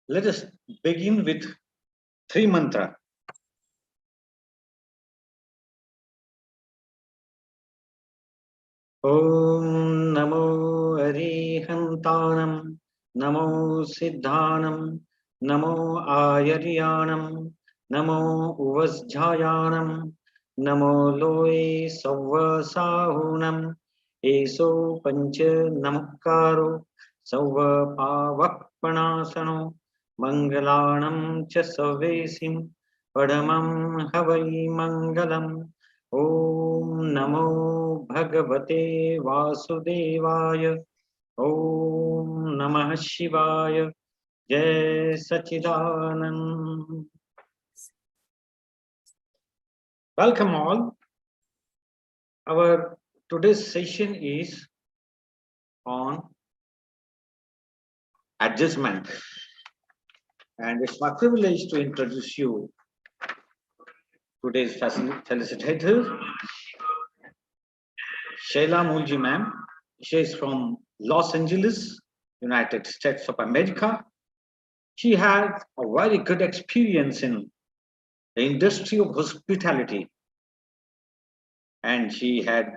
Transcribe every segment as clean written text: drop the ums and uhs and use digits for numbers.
Let us begin with 3 mantra. Om Namo Arihantanam, Namo Siddhanam, Namo Ayaryanam, Namo Uvasjayanam, Namo Loe Savasahunam, Eso Pancha Namakaro, Sava Pavakpanasano, Mangalanam Chasavesim, Padamam Havai Mangalam. Om Namo Bhagavate Vasudevaya. Om Namah Shivaya. Jai Sachidanand. Welcome all. Our today's session is on adjustment. And it's my privilege to introduce you today's facilitator, SHAILA MULJI ma'am. She is from Los Angeles, United States of America. She had a very good experience in the industry of hospitality. And she had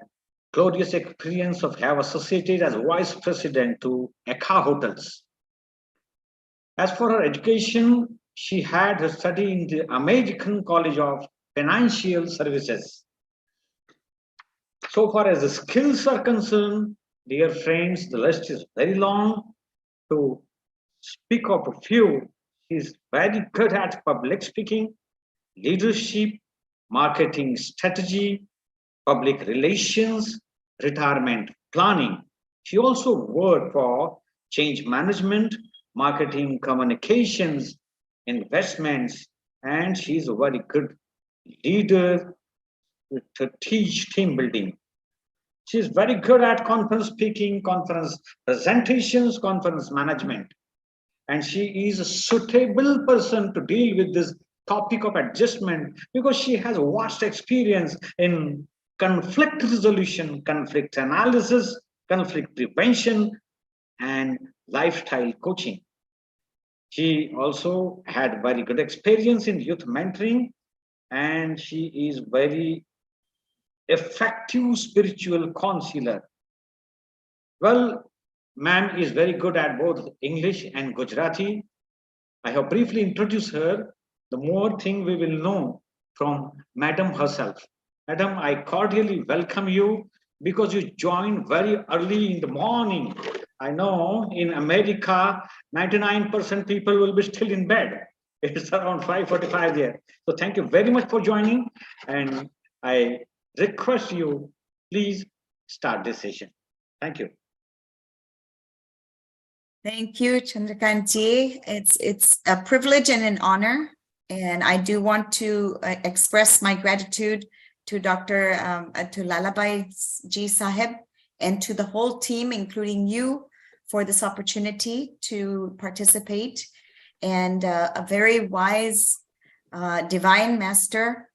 glorious experience of have associated as vice president to ECA hotels. As for her education, she had her study in the American College of Financial Services. So far as the skills are concerned, dear friends, the list is very long. To speak of a few, she is very good at public speaking, leadership, marketing strategy, public relations, retirement planning. She also worked for change management, marketing communications, investments, and she's a very good leader to teach team building. She's very good at conference speaking, conference presentations, conference management. And she is a suitable person to deal with this topic of adjustment because she has vast experience in conflict resolution, conflict analysis, conflict prevention, and lifestyle coaching. She also had very good experience in youth mentoring, and she is very effective spiritual counselor. Well, ma'am is very good at both English and Gujarati. I have briefly introduced her. The more thing we will know from Madam herself. Madam, I cordially welcome you because you joined very early in the morning. I know in America, 99% people will be still in bed. It's around 5:45 there. So thank you very much for joining. And I request you, please start this session. Thank you. Thank you, Chandrakantji. It's a privilege and an honor. And I do want to express my gratitude to to Lalabai Ji Sahib and to the whole team, including you, for this opportunity to participate. And a very wise divine master,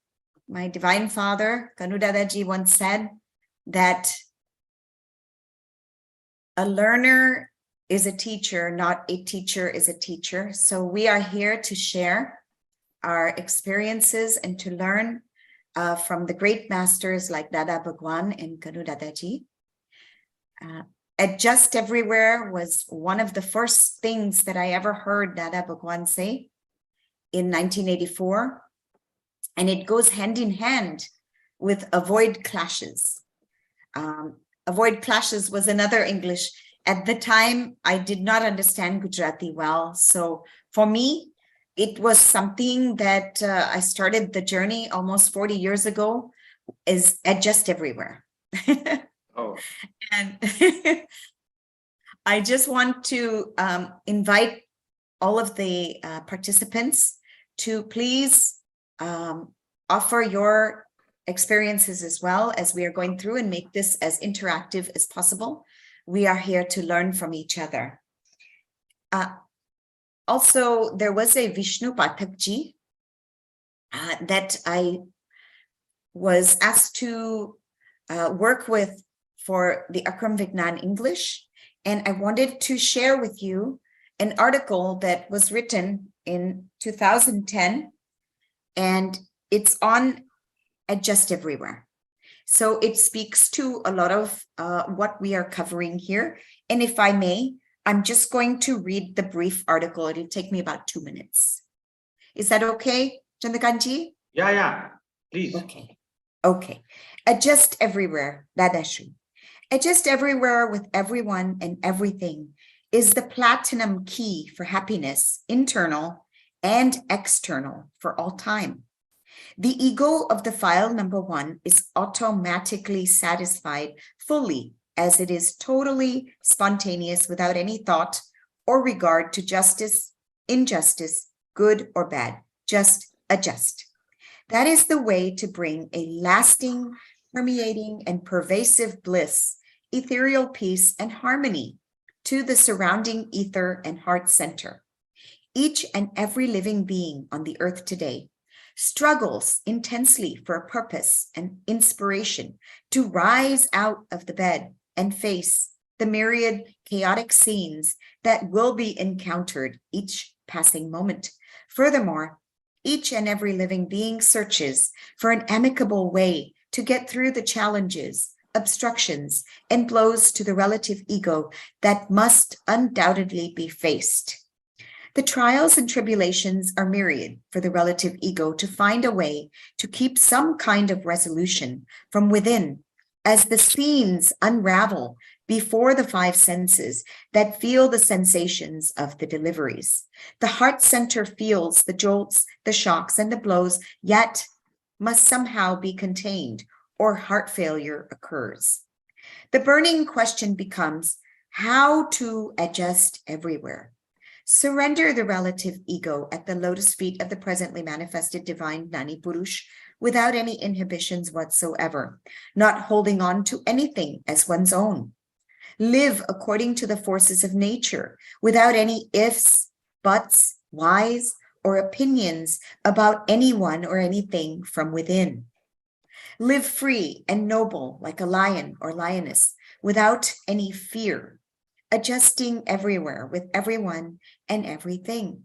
my divine father, Dadaji, once said that a learner is a teacher, not a teacher is a teacher. So we are here to share our experiences and to learn from the great masters like Dada Bhagwan and Kanu Dadaji. Adjust everywhere was one of the first things that I ever heard Dada Bhagwan say in 1984. And it goes hand in hand with avoid clashes. Avoid clashes was another English. At the time, I did not understand Gujarati well. So for me, it was something that I started the journey almost 40 years ago, is adjust everywhere. Oh. And I just want to invite all of the participants to please offer your experiences as well as we are going through and make this as interactive as possible. We are here to learn from each other. Also, there was a Vishnu Pathakji that I was asked to work with for the Akram Vignan English. And I wanted to share with you an article that was written in 2010, and it's on Adjust Everywhere. So it speaks to a lot of what we are covering here. And if I may, I'm just going to read the brief article. It'll take me about 2 minutes. Is that okay, Chandrakanji? Yeah, please. Okay. Adjust everywhere, Dadashri. Adjust everywhere with everyone and everything is the platinum key for happiness, internal and external for all time. The ego of the file number 1 is automatically satisfied fully as it is totally spontaneous without any thought or regard to justice, injustice, good or bad. Just adjust. That is the way to bring a lasting, permeating, and pervasive bliss, ethereal peace, and harmony to the surrounding ether and heart center. Each and every living being on the earth today struggles intensely for a purpose and inspiration to rise out of the bed and face the myriad chaotic scenes that will be encountered each passing moment. Furthermore, each and every living being searches for an amicable way to get through the challenges, obstructions, and blows to the relative ego that must undoubtedly be faced. The trials and tribulations are myriad for the relative ego to find a way to keep some kind of resolution from within as the scenes unravel before the 5 senses that feel the sensations of the deliveries. The heart center feels the jolts, the shocks, and the blows, yet must somehow be contained or heart failure occurs. The burning question becomes how to adjust everywhere. Surrender the relative ego at the lotus feet of the presently manifested divine Nani Purush without any inhibitions whatsoever, not holding on to anything as one's own. Live according to the forces of nature without any ifs, buts, whys, or opinions about anyone or anything from within. Live free and noble like a lion or lioness without any fear, adjusting everywhere with everyone and everything,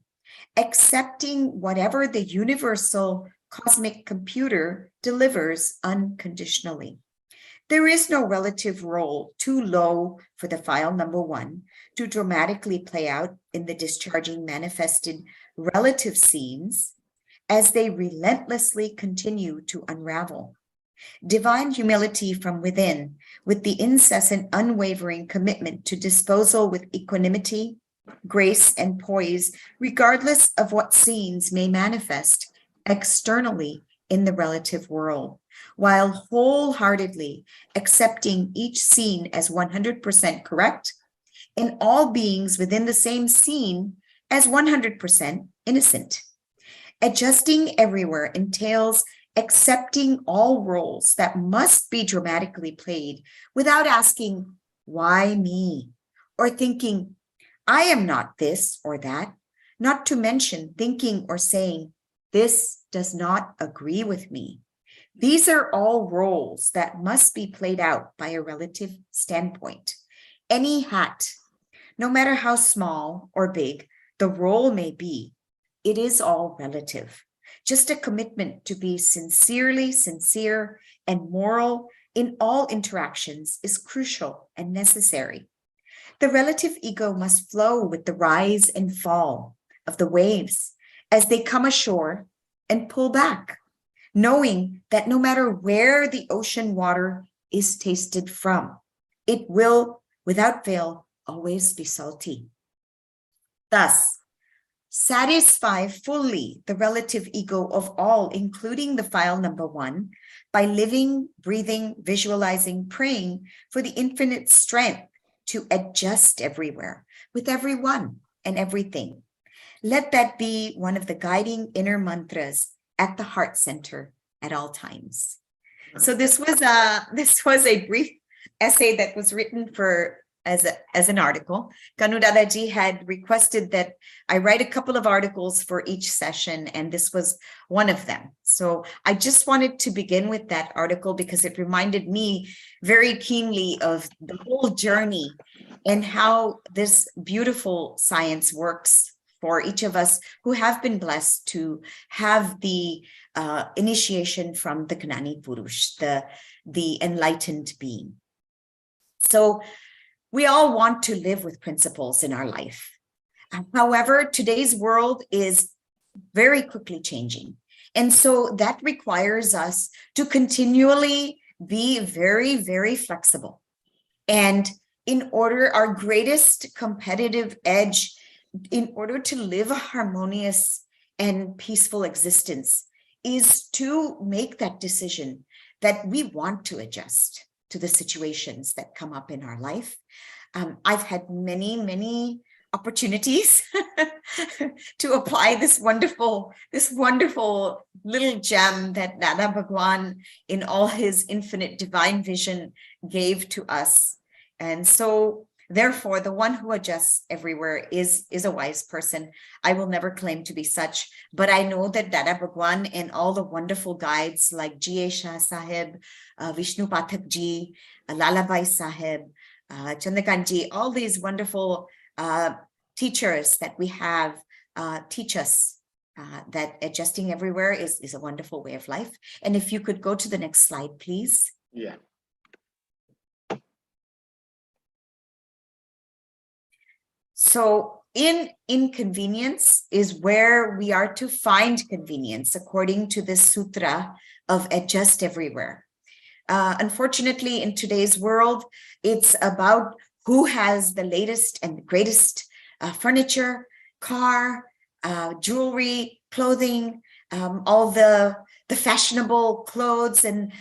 accepting whatever the universal cosmic computer delivers unconditionally. There is no relative role too low for the file number 1 to dramatically play out in the discharging manifested relative scenes as they relentlessly continue to unravel. Divine humility from within, with the incessant, unwavering commitment to disposal with equanimity, grace, and poise, regardless of what scenes may manifest externally in the relative world, while wholeheartedly accepting each scene as 100% correct, and all beings within the same scene as 100% innocent. Adjusting everywhere entails accepting all roles that must be dramatically played without asking, why me? Or thinking, I am not this or that, not to mention thinking or saying, this does not agree with me. These are all roles that must be played out by a relative standpoint. Any hat, no matter how small or big the role may be, it is all relative. Just a commitment to be sincerely sincere and moral in all interactions is crucial and necessary. The relative ego must flow with the rise and fall of the waves as they come ashore and pull back, knowing that no matter where the ocean water is tasted from, it will, without fail, always be salty. Thus, satisfy fully the relative ego of all, including the file number 1, by living, breathing, visualizing, praying for the infinite strength to adjust everywhere, with everyone and everything. Let that be one of the guiding inner mantras at the heart center at all times. So this was a brief essay that was written as an article. Kanu Dadaji had requested that I write a couple of articles for each session, and this was one of them. So I just wanted to begin with that article because it reminded me very keenly of the whole journey and how this beautiful science works for each of us who have been blessed to have the initiation from the Gnani Purush, the enlightened being. So we all want to live with principles in our life. However, today's world is very quickly changing. And so that requires us to continually be very, very flexible. And in order, our greatest competitive edge, in order to live a harmonious and peaceful existence, is to make that decision that we want to adjust to the situations that come up in our life. I've had many, many opportunities to apply this wonderful little gem that Dada Bhagwan in all his infinite divine vision gave to us. And so therefore, the one who adjusts everywhere is a wise person. I will never claim to be such, but I know that Dada Bhagwan and all the wonderful guides like G.A. Shah Sahib, Vishnu Pathak Ji, Lalabai Sahib, Chandrakant Ji, all these wonderful teachers that we have teach us that adjusting everywhere is a wonderful way of life. And if you could go to the next slide, please. Yeah. So in inconvenience is where we are to find convenience, according to this sutra of adjust everywhere. Unfortunately, in today's world, it's about who has the latest and greatest furniture, car, jewelry, clothing, all the fashionable clothes and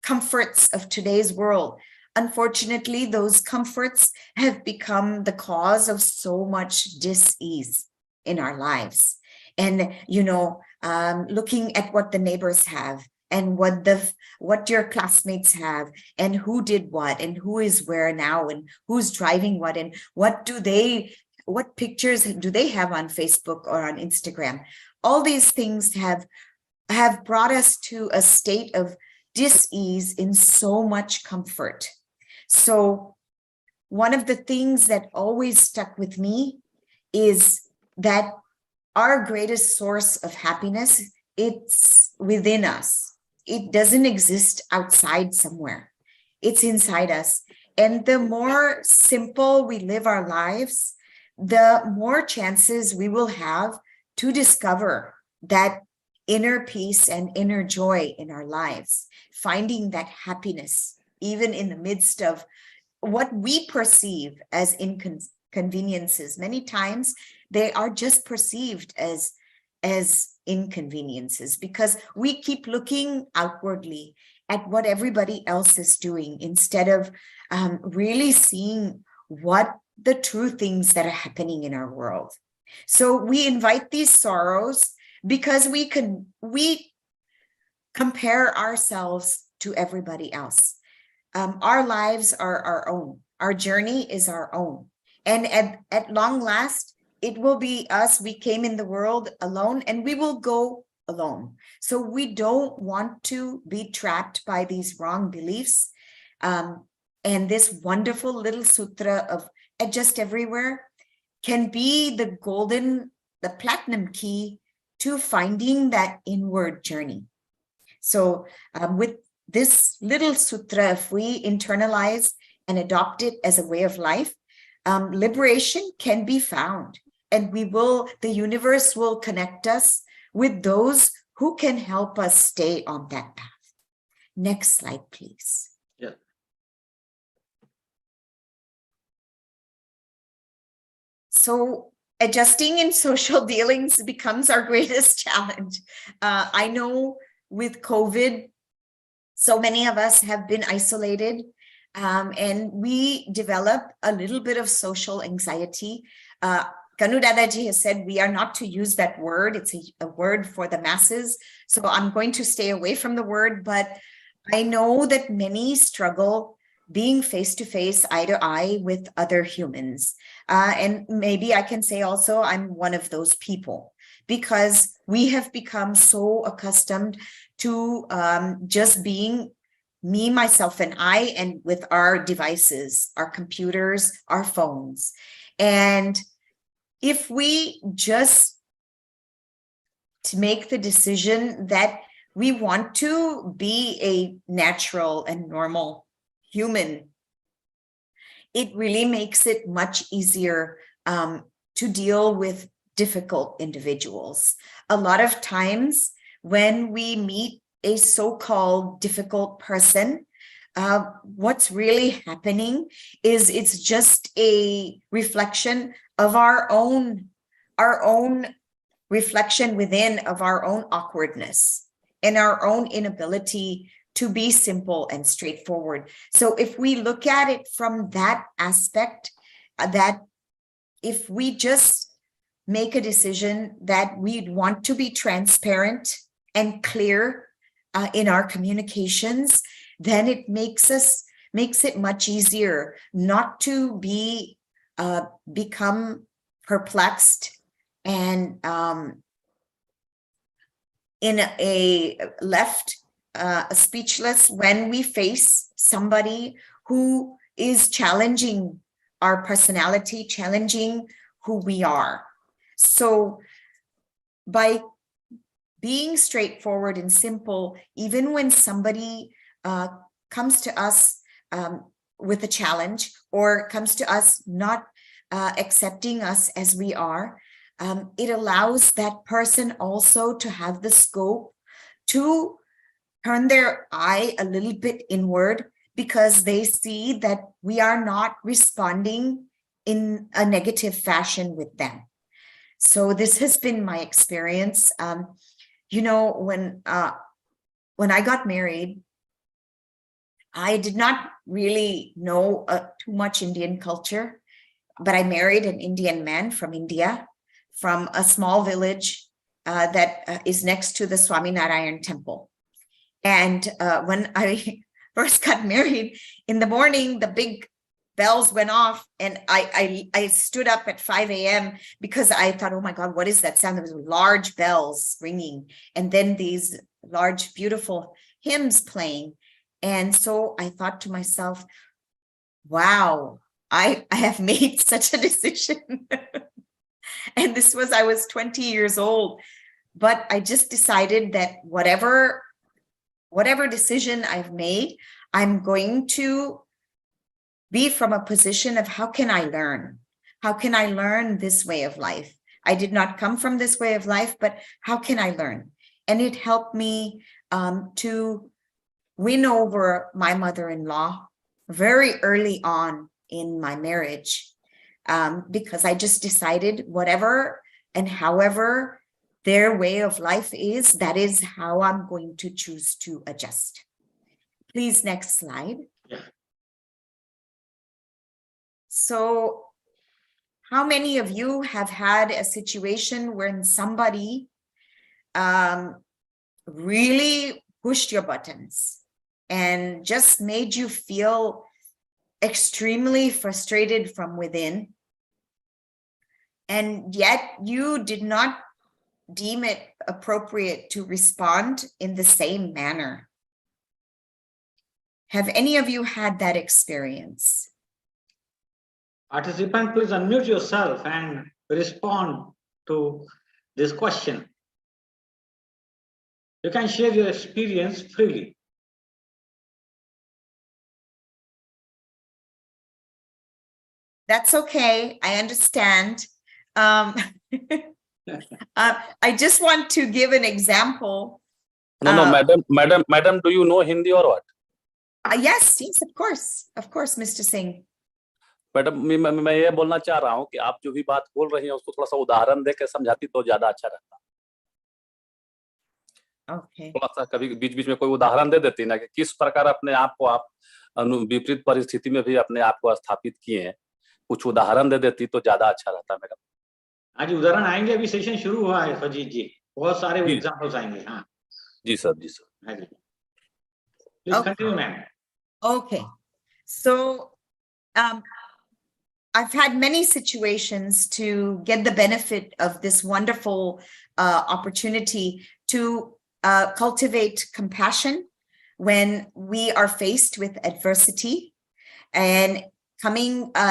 comforts of today's world. Unfortunately, those comforts have become the cause of so much dis-ease in our lives. And, you know, looking at what the neighbors have and what your classmates have and who did what and who is where now and who's driving what and what pictures do they have on Facebook or on Instagram. All these things have brought us to a state of dis-ease in so much comfort. So one of the things that always stuck with me is that our greatest source of happiness, it's within us. It doesn't exist outside somewhere. It's inside us. And the more simple we live our lives, the more chances we will have to discover that inner peace and inner joy in our lives, finding that happiness, even in the midst of what we perceive as inconveniences. Many times they are just perceived as inconveniences because we keep looking outwardly at what everybody else is doing instead of really seeing what the true things that are happening in our world. So we invite these sorrows because we compare ourselves to everybody else. Our lives are our own. Our journey is our own. And at long last, it will be us. We came in the world alone and we will go alone. So we don't want to be trapped by these wrong beliefs. And this wonderful little sutra of adjust everywhere can be the platinum key to finding that inward journey. So with this little sutra, if we internalize and adopt it as a way of life, liberation can be found. And the universe will connect us with those who can help us stay on that path. Next slide, please. Yeah. So adjusting in social dealings becomes our greatest challenge. I know with COVID, so many of us have been isolated and we develop a little bit of social anxiety. Kanu Dadaji has said we are not to use that word. It's a word for the masses. So I'm going to stay away from the word, but I know that many struggle being face-to-face, eye-to-eye with other humans. And maybe I can say also I'm one of those people because we have become so accustomed to just being me, myself, and I, and with our devices, our computers, our phones. And if we just to make the decision that we want to be a natural and normal human, it really makes it much easier to deal with difficult individuals. A lot of times when we meet a so-called difficult person, what's really happening is it's just a reflection of our own reflection within of our own awkwardness and our own inability to be simple and straightforward. So if we look at it from that aspect, that if we just make a decision that we'd want to be transparent and clear in our communications, then it makes it much easier not to be become perplexed and in a left speechless when we face somebody who is challenging our personality, challenging who we are. So by being straightforward and simple, even when somebody comes to us with a challenge or comes to us not accepting us as we are, it allows that person also to have the scope to turn their eye a little bit inward, because they see that we are not responding in a negative fashion with them. So this has been my experience. You know, when I got married, I did not really know too much Indian culture, but I married an Indian man from India, from a small village that is next to the Swaminarayan temple. And when I first got married, in the morning, the big bells went off, and I stood up at 5 a.m. because I thought, oh my God, what is that sound? There was large bells ringing, and then these large, beautiful hymns playing. And so I thought to myself, wow, I have made such a decision. And I was 20 years old, but I just decided that whatever decision I've made, I'm going to be from a position of how can I learn? How can I learn this way of life? I did not come from this way of life, but how can I learn? And it helped me to win over my mother-in-law very early on in my marriage, because I just decided whatever and however their way of life is, that is how I'm going to choose to adjust. Please, next slide. Yeah. So how many of you have had a situation when somebody really pushed your buttons and just made you feel extremely frustrated from within, and yet you did not deem it appropriate to respond in the same manner? Have any of you had that experience? Participant, please unmute yourself and respond to this question. You can share your experience freely. That's okay. I understand. I just want to give an example. No, madam, do you know Hindi or what? Yes, of course, Mr. Singh. Madam मैं ये बोलना चाह रहा हूँ कि आप जो भी बात बोल रही हैं उसको थोड़ा सा उदाहरण देकर समझाती तो ज्यादा अच्छा रहता। Okay. थोड़ा सा कभी बीच बीच में कोई उदाहरण दे देती ना कि किस प्रकार अपने आप को आप विपरीत परिस्थिति में भी अपने आप को स्थापित किए हैं, कुछ उदाहरण दे देती तो ज्यादा अच्छा रहता मैडम। आज उदाहरण आएंगे, अभी सेशन शुरू हुआ है फजीद जी, बहुत सारे एग्जांपल्स आएंगे। हाँ जी सर, जी सर। हाँ जी, please continue ma'am. Okay, so I've had many situations to get the benefit of this wonderful opportunity to cultivate compassion when we are faced with adversity and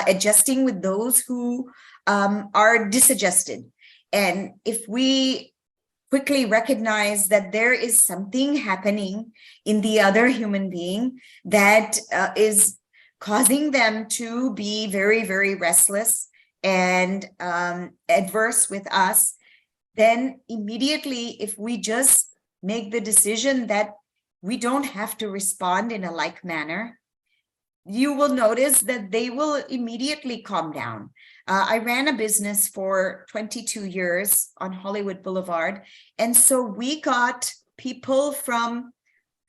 adjusting with those who are disadjusted. And if we quickly recognize that there is something happening in the other human being that is causing them to be very, very restless and adverse with us, then immediately, if we just make the decision that we don't have to respond in a like manner, you will notice that they will immediately calm down. I ran a business for 22 years on Hollywood Boulevard. And so we got people from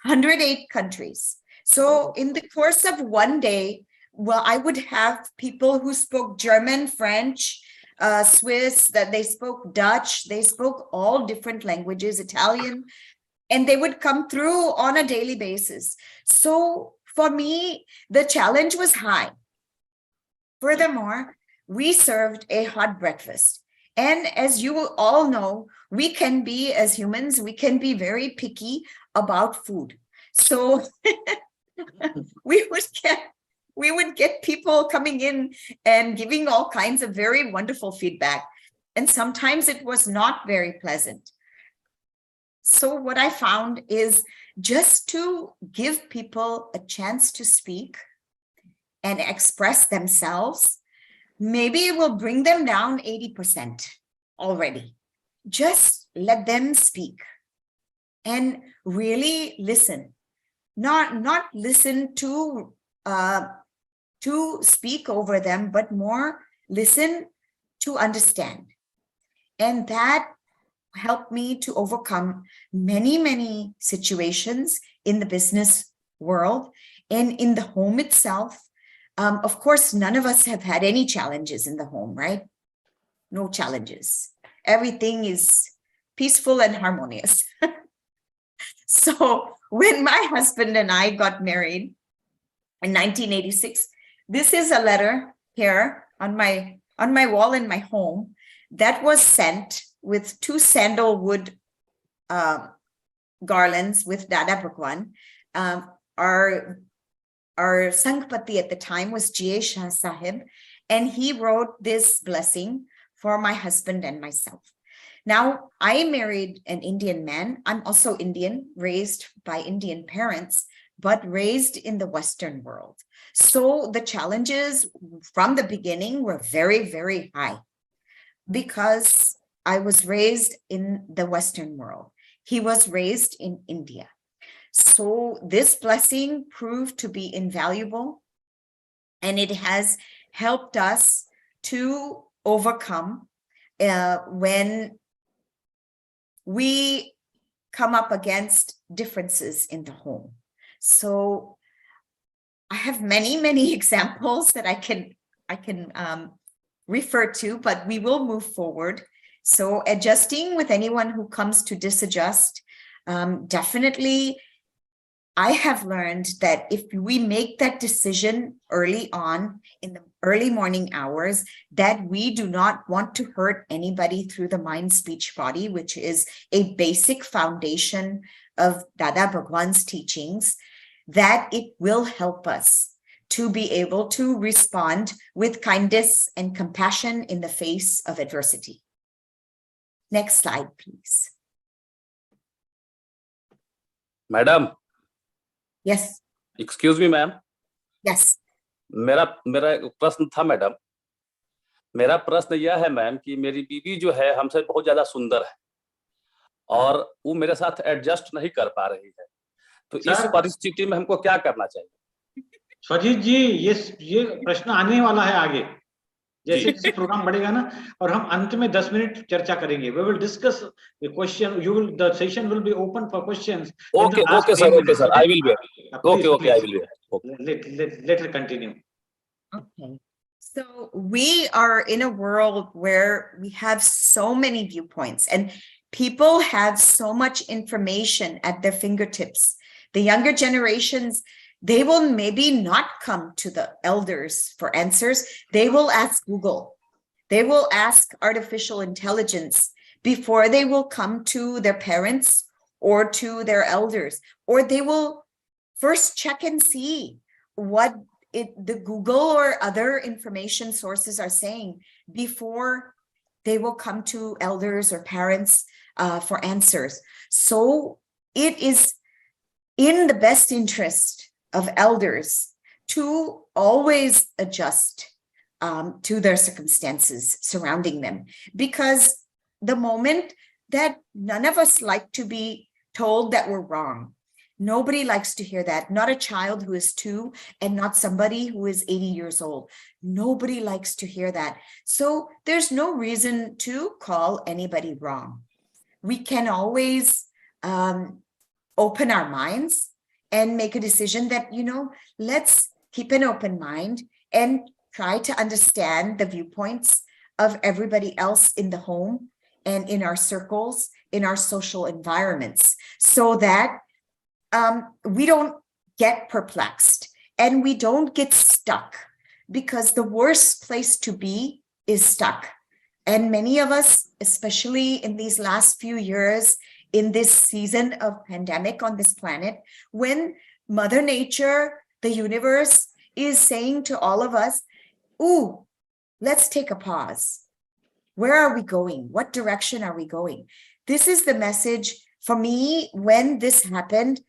108 countries. So in the course of one day, well, I would have people who spoke German, French, Swiss, that they spoke Dutch, they spoke all different languages, Italian, and they would come through on a daily basis. So for me, the challenge was high. Furthermore, we served a hot breakfast. And as you all know, we can be, as humans, we can be very picky about food. So we would get people coming in and giving all kinds of very wonderful feedback. And sometimes it was not very pleasant. So what I found is just to give people a chance to speak and express themselves, maybe it will bring them down 80% already. Just let them speak and really listen. Not listen to speak over them, but more listen to understand. And that helped me to overcome many, many situations in the business world and in the home itself. Of course, none of us have had any challenges in the home, right? No challenges. Everything is peaceful and harmonious. So when my husband and I got married in 1986, this is a letter here on my wall in my home that was sent with 2 sandalwood garlands with Dada Bhagwan. Our Sangpati at the time was G.A. Shah Sahib, and he wrote this blessing for my husband and myself. Now, I married an Indian man. I'm also Indian, raised by Indian parents, but raised in the Western world. So the challenges from the beginning were very, very high because I was raised in the Western world. He was raised in India. So this blessing proved to be invaluable, and it has helped us to overcome when we come up against differences in the home. So I have many, many examples that I can refer to, but we will move forward. So adjusting with anyone who comes to disadjust, definitely I have learned that if we make that decision early on in the early morning hours, that we do not want to hurt anybody through the mind, speech, body, which is a basic foundation of Dada Bhagwan's teachings, that it will help us to be able to respond with kindness and compassion in the face of adversity. Next slide, please. Madam, Yes. Excuse me ma'am, Yes. मेरा एक प्रश्न था madam. मेरा प्रश्न यह है ma'am कि मेरी बीवी जो है हमसे बहुत ज्यादा सुंदर है और वो मेरे साथ एडजस्ट नहीं कर पा रही है, तो इस परिस्थिति में हमको क्या करना चाहिए? स्वजीत जी, ये प्रश्न आने वाला है आगे, जैसे जैसे प्रोग्राम बढ़ेगा ना, और हम अंत में 10 मिनट चर्चा करेंगे. We will discuss the question. The session will be open for questions. Okay, sir. I will be. Okay, I will be. Let her continue. Okay. So we are in a world where we have so many viewpoints and people have so much information at their fingertips. The younger generations, they will maybe not come to the elders for answers. They will ask Google. They will ask artificial intelligence before they will come to their parents or to their elders, or they will first check and see what the Google or other information sources are saying before they will come to elders or parents for answers. So it is in the best interest of elders to always adjust to their circumstances surrounding them, because the moment that none of us like to be told that we're wrong. Nobody likes to hear that. Not a child who is 2 and not somebody who is 80 years old. Nobody likes to hear that. So there's no reason to call anybody wrong. We can always open our minds and make a decision that, you know, let's keep an open mind and try to understand the viewpoints of everybody else in the home and in our circles, in our social environments, so that we don't get perplexed and we don't get stuck, because the worst place to be is stuck. And many of us, especially in these last few years, in this season of pandemic on this planet, when Mother Nature, the universe, is saying to all of us, ooh, let's take a pause. Where are we going? What direction are we going? This is the message for me. When this happened,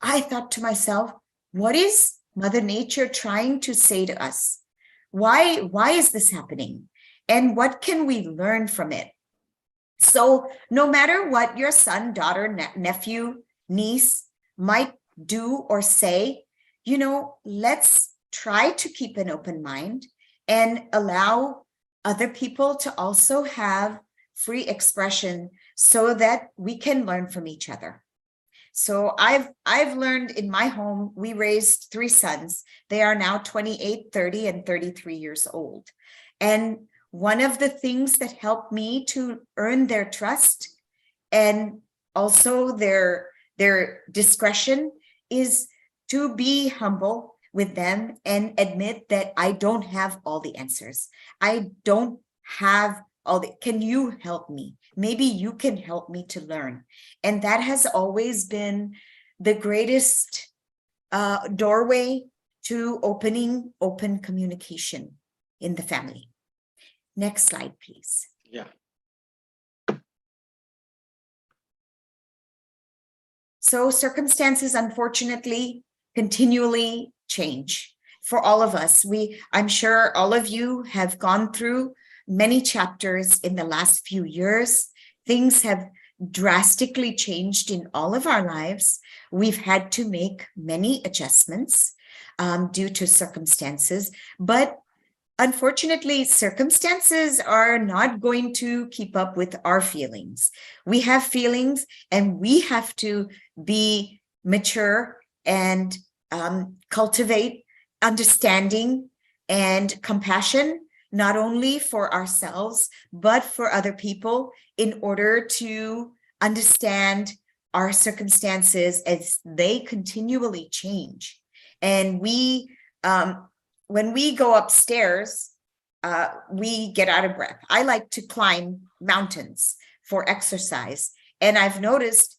I thought to myself, what is Mother Nature trying to say to us? Why is this happening? And what can we learn from it? So no matter what your son, daughter, nephew, niece might do or say, you know, let's try to keep an open mind and allow other people to also have free expression so that we can learn from each other. So I've learned in my home, we raised 3 sons. They are now 28, 30, and 33 years old. And one of the things that helped me to earn their trust and also their discretion is to be humble with them and admit that I don't have all the answers. I don't have all the, can you help me? Maybe you can help me to learn. And that has always been the greatest doorway to open communication in the family. Next slide, please. Yeah. So circumstances, unfortunately, continually change for all of us. I'm sure all of you have gone through many chapters in the last few years. Things have drastically changed in all of our lives. We've had to make many adjustments due to circumstances, but unfortunately, circumstances are not going to keep up with our feelings. We have feelings and we have to be mature and cultivate understanding and compassion, not only for ourselves, but for other people, in order to understand our circumstances as they continually change. And when we go upstairs, we get out of breath. I like to climb mountains for exercise. And I've noticed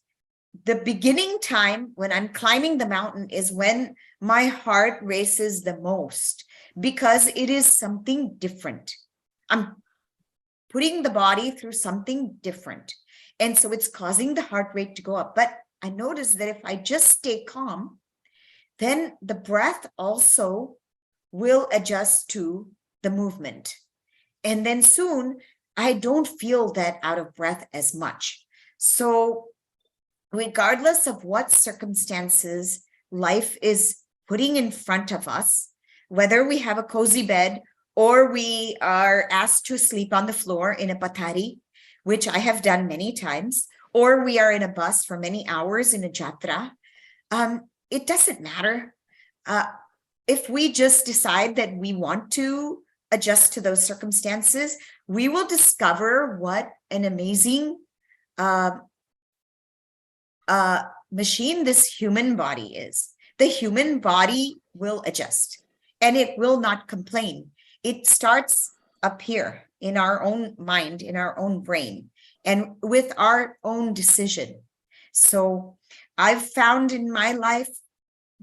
the beginning time when I'm climbing the mountain is when my heart races the most, because it is something different. I'm putting the body through something different. And so it's causing the heart rate to go up. But I noticed that if I just stay calm, then the breath also will adjust to the movement. And then soon I don't feel that out of breath as much. So regardless of what circumstances life is putting in front of us, whether we have a cozy bed or we are asked to sleep on the floor in a patari, which I have done many times, or we are in a bus for many hours in a jatra, it doesn't matter. If we just decide that we want to adjust to those circumstances, we will discover what an amazing machine this human body is. The human body will adjust and it will not complain. It starts up here in our own mind, in our own brain, and with our own decision. So I've found in my life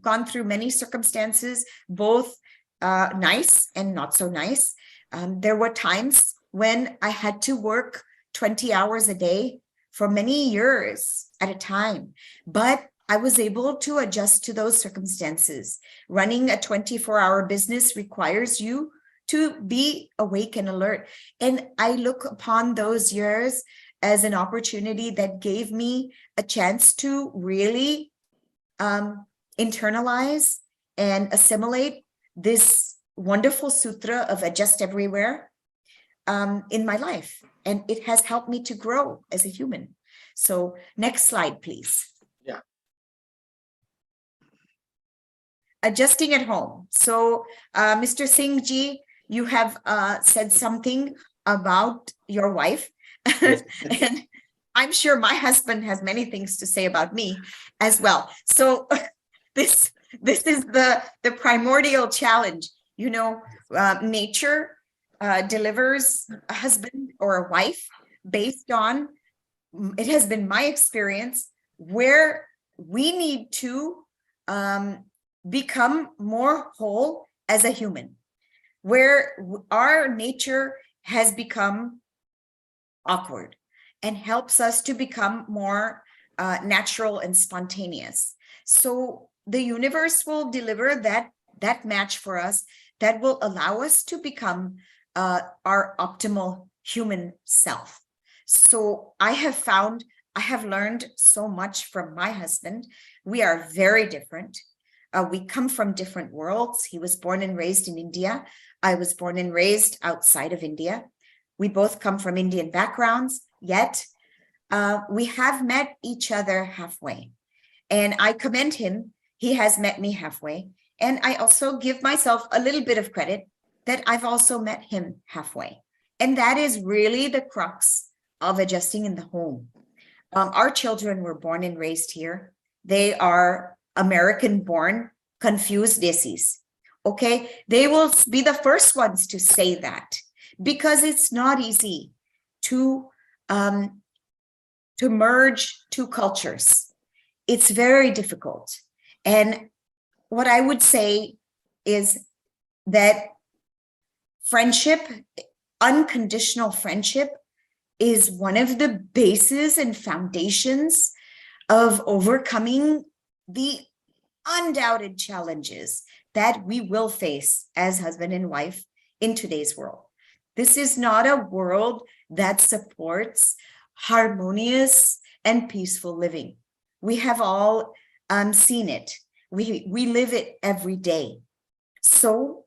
gone through many circumstances, both nice and not so nice. There were times when I had to work 20 hours a day for many years at a time, but I was able to adjust to those circumstances. Running a 24-hour business requires you to be awake and alert. And I look upon those years as an opportunity that gave me a chance to really internalize and assimilate this wonderful sutra of adjust everywhere in my life. And it has helped me to grow as a human. So next slide, please. Yeah. Adjusting at home. So Mr. Singh ji, you have said something about your wife. Yes. And I'm sure my husband has many things to say about me as well. So this is the primordial challenge. You know, nature delivers a husband or a wife based on, it has been my experience, where we need to become more whole as a human, where our nature has become awkward and helps us to become more natural and spontaneous. So the universe will deliver that match for us that will allow us to become our optimal human self. So I have learned so much from my husband. We are very different. We come from different worlds. He was born and raised in India. I was born and raised outside of India. We both come from Indian backgrounds, yet we have met each other halfway. And I commend him. He has met me halfway. And I also give myself a little bit of credit that I've also met him halfway. And that is really the crux of adjusting in the home. Our children were born and raised here. They are American-born, confused desis. Okay, they will be the first ones to say that, because it's not easy to merge two cultures. It's very difficult. And what I would say is that friendship, unconditional friendship, is one of the bases and foundations of overcoming the undoubted challenges that we will face as husband and wife in today's world. This is not a world that supports harmonious and peaceful living. We have all seen it. We live it every day. So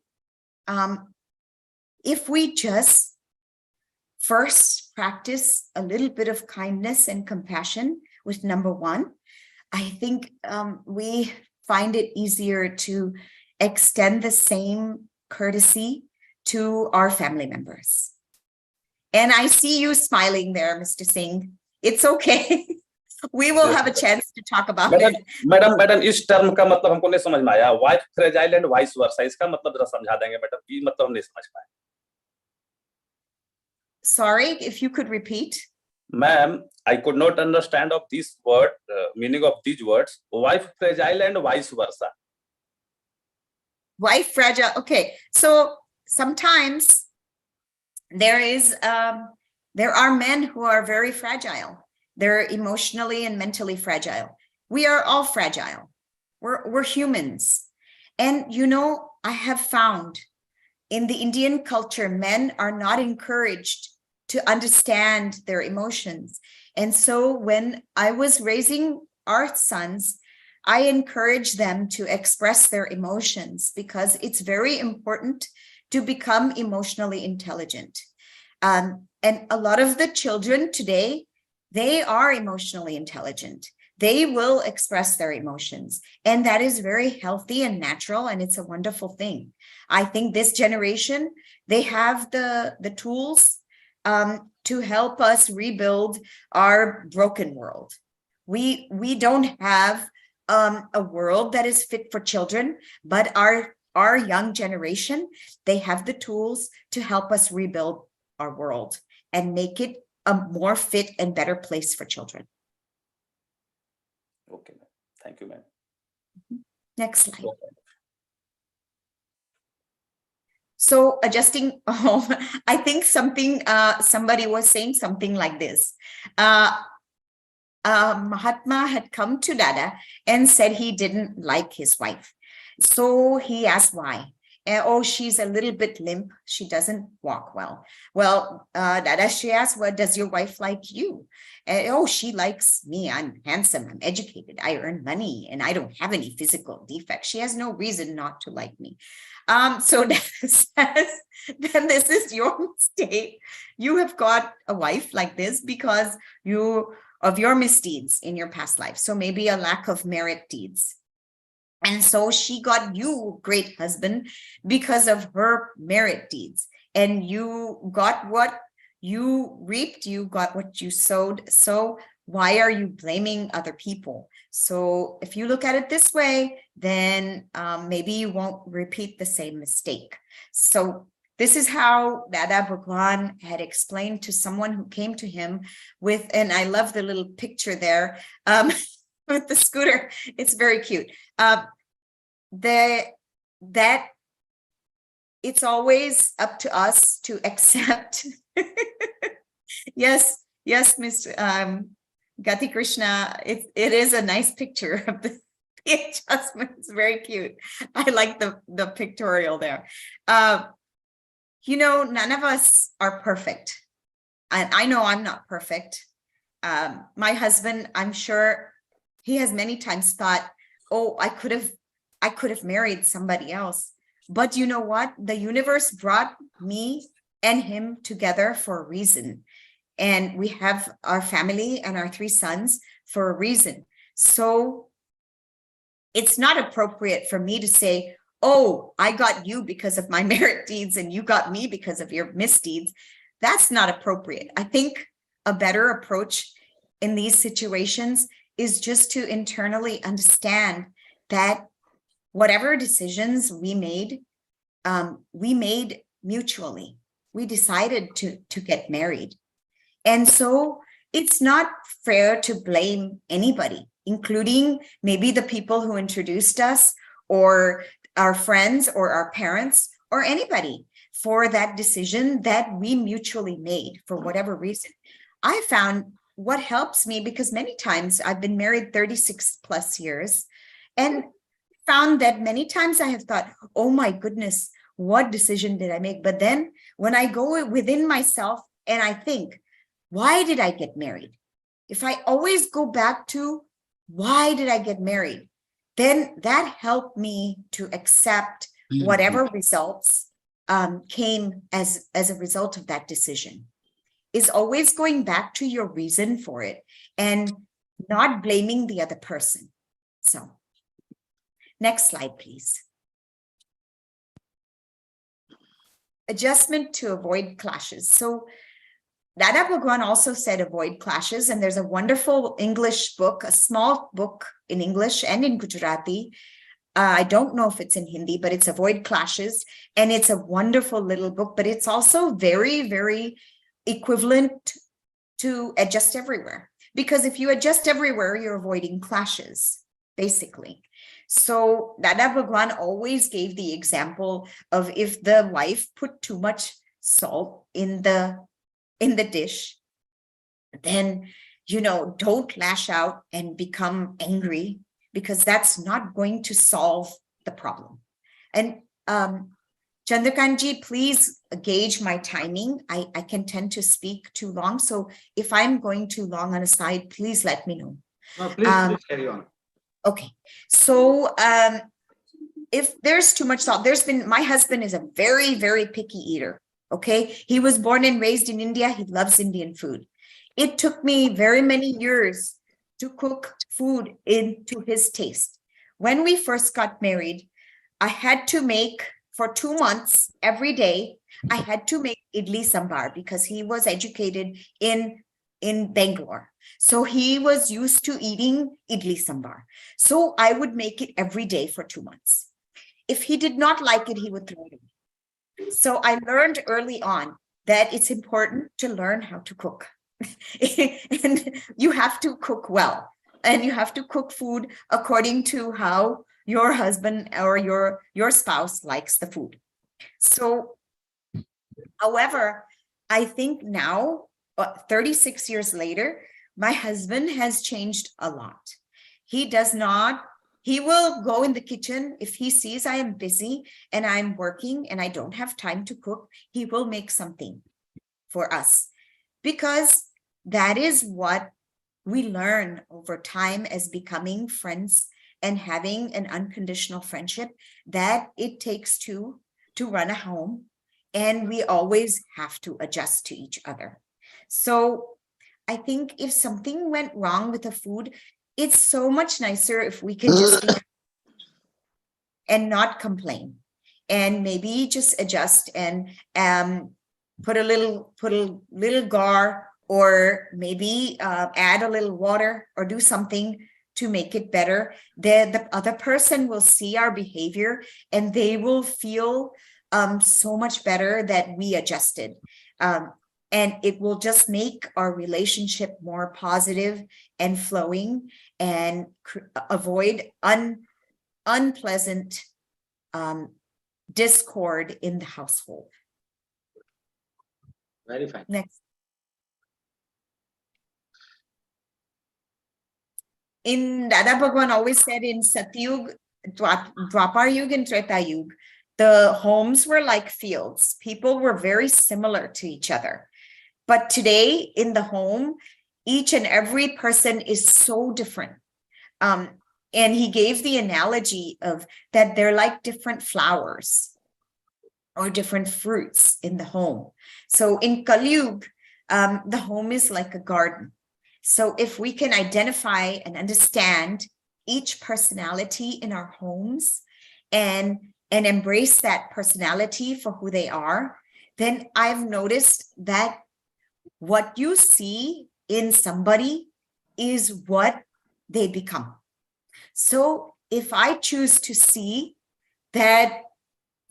if we just first practice a little bit of kindness and compassion with number one, I think we find it easier to extend the same courtesy to our family members. And I see you smiling there, Mr. Singh. It's okay. We will have a chance to talk about it. Madam इस term का मतलब हमको नहीं समझ में आया. Wife fragile and vice versa, इसका मतलब जरा समझा देंगे मैडम? ये मतलब हम नहीं समझ पाए. Sorry, if you could repeat. Ma'am, I could not understand of this word, meaning of these words, wife fragile and vice versa. Wife fragile. Okay, so sometimes there are men who are very fragile. They're emotionally and mentally fragile. We are all fragile. We're humans. And you know, I have found in the Indian culture, men are not encouraged to understand their emotions. And so when I was raising our sons, I encouraged them to express their emotions, because it's very important to become emotionally intelligent. And a lot of the children today, they are emotionally intelligent. They will express their emotions. And that is very healthy and natural, and it's a wonderful thing. I think this generation, they have the tools to help us rebuild our broken world. We don't have a world that is fit for children, but our young generation, they have the tools to help us rebuild our world and make it a more fit and better place for children. Okay, thank you, ma'am. Next slide. So adjusting, I think somebody was saying something like this. Mahatma had come to Dada and said he didn't like his wife. So he asked why. Oh, she's a little bit limp. She doesn't walk well. Well, Dadashri asked, well, does your wife like you? Oh, she likes me. I'm handsome. I'm educated. I earn money and I don't have any physical defects. She has no reason not to like me. So Dada says, then this is your mistake. You have got a wife like this because of your misdeeds in your past life. So maybe a lack of merit deeds. And so she got you, great husband, because of her merit deeds. And you got what you reaped, you got what you sowed. So why are you blaming other people? So if you look at it this way, then maybe you won't repeat the same mistake. So this is how Dada Bhagwan had explained to someone who came to him with, and I love the little picture there, with the scooter. It's very cute. That it's always up to us to accept. Yes, Miss Gati Krishna, it is a nice picture of the adjustment. It's very cute. I like the pictorial there. You know, none of us are perfect. And I know I'm not perfect. My husband, I'm sure he has many times thought, oh, I could have married somebody else. But you know what? The universe brought me and him together for a reason. And we have our family and our 3 sons for a reason. So it's not appropriate for me to say, oh, I got you because of my merit deeds and you got me because of your misdeeds. That's not appropriate. I think a better approach in these situations is just to internally understand that whatever decisions we made mutually. We decided to get married. And so it's not fair to blame anybody, including maybe the people who introduced us or our friends or our parents or anybody for that decision that we mutually made for whatever reason. I found what helps me, because many times I've been married 36 plus years and found that many times I have thought, oh my goodness, what decision did I make? But then when I go within myself and I think, why did I get married? If I always go back to why did I get married, then that helped me to accept whatever results came as a result of that decision. Is always going back to your reason for it and not blaming the other person. So next slide, please. Adjustment to avoid clashes. So Dada Bhagwan also said avoid clashes, and there's a wonderful English book, a small book in English and in Gujarati. I don't know if it's in Hindi, but it's Avoid Clashes, and it's a wonderful little book, but it's also very, very equivalent to Adjust Everywhere. Because if you adjust everywhere, you're avoiding clashes, basically. So Dada Bhagwan always gave the example of if the wife put too much salt in the dish, then, you know, don't lash out and become angry, because that's not going to solve the problem. And Chandrakantji, please gauge my timing. I can tend to speak too long. So if I'm going too long on a side, please let me know. No, please carry on. Okay. So if there's too much salt, my husband is a very, very picky eater. Okay. He was born and raised in India. He loves Indian food. It took me very many years to cook food into his taste. When we first got married, I had to make for 2 months every day. I had to make idli sambar because he was educated in Bangalore. So he was used to eating idli sambar. So I would make it every day for 2 months. If he did not like it, he would throw it away. So I learned early on that it's important to learn how to cook. And you have to cook well, and you have to cook food according to how your husband or your spouse likes the food. So, however, I think now, 36 years later, my husband has changed a lot. He will go in the kitchen if he sees I am busy and I'm working and I don't have time to cook. He will make something for us, because that is what we learn over time as becoming friends and having an unconditional friendship, that it takes two to run a home, and we always have to adjust to each other. So I think if something went wrong with the food, it's so much nicer if we can just be and not complain, and maybe just adjust and put a little gar, or maybe add a little water or do something to make it better. The other person will see our behavior and they will feel so much better that we adjusted. And it will just make our relationship more positive and flowing, and avoid unpleasant discord in the household. Very fine. Next. In Dada Bhagwan always said in Satyug, Dwapar Yug and Treta Yug, the homes were like fields. People were very similar to each other. But today in the home, each and every person is so different. And he gave the analogy of that they're like different flowers or different fruits in the home. So in Kali Yuga, the home is like a garden. So if we can identify and understand each personality in our homes and embrace that personality for who they are, then I've noticed that what you see in somebody is what they become. So if I choose to see that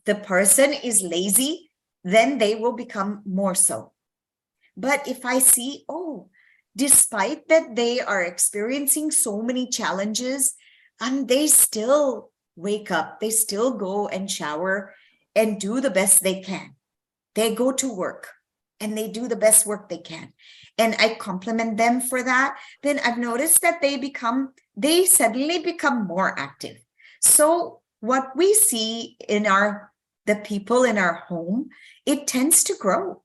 the person is lazy, then they will become more so. But if I see, oh, despite that they are experiencing so many challenges, they still wake up, they still go and shower and do the best they can. They go to work and they do the best work they can. And I compliment them for that. Then I've noticed that they suddenly become more active. So what we see in the people in our home, it tends to grow.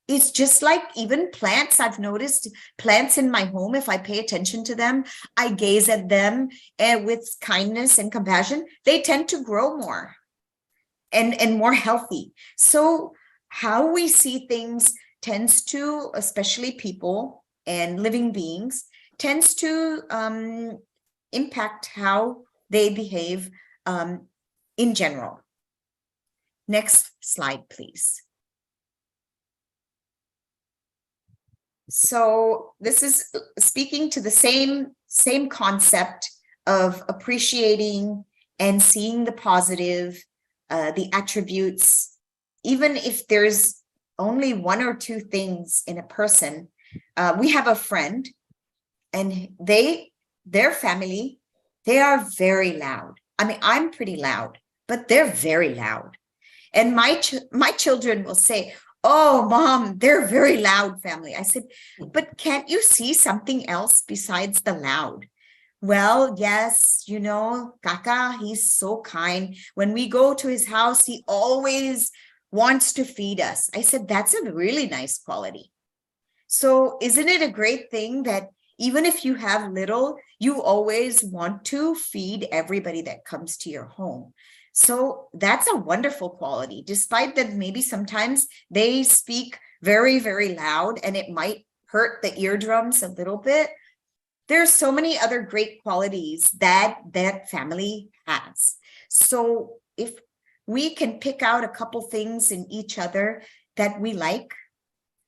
It's just like even plants. I've noticed plants in my home, if I pay attention to them, I gaze at them and with kindness and compassion, they tend to grow more and more healthy. So how we see things tends to, especially people and living beings, tends to impact how they behave in general. Next slide, please. So this is speaking to the same concept of appreciating and seeing the positive, the attributes, even if there's only one or two things in a person. We have a friend, and their family, they are very loud. I mean, I'm pretty loud, but they're very loud. And my children will say, "Oh, Mom, they're a very loud family." I said, "But can't you see something else besides the loud?" "Well, yes, Kaka, he's so kind. When we go to his house, he always wants to feed us." I said, "That's a really nice quality." So isn't it a great thing that even if you have little, you always want to feed everybody that comes to your home? So that's a wonderful quality, despite that maybe sometimes they speak very, very loud and it might hurt the eardrums a little bit. There's so many other great qualities that family has. So if we can pick out a couple things in each other that we like,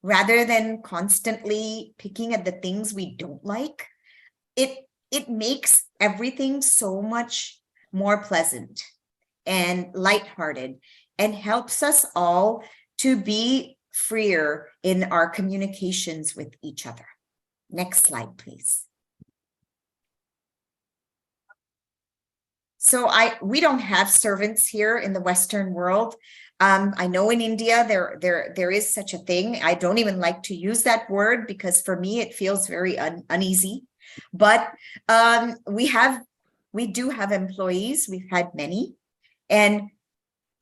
rather than constantly picking at the things we don't like, it makes everything so much more pleasant and lighthearted, and helps us all to be freer in our communications with each other. Next slide, please. So we don't have servants here in the Western world. I know in India there is such a thing. I don't even like to use that word because for me it feels very uneasy. But we do have employees. We've had many, and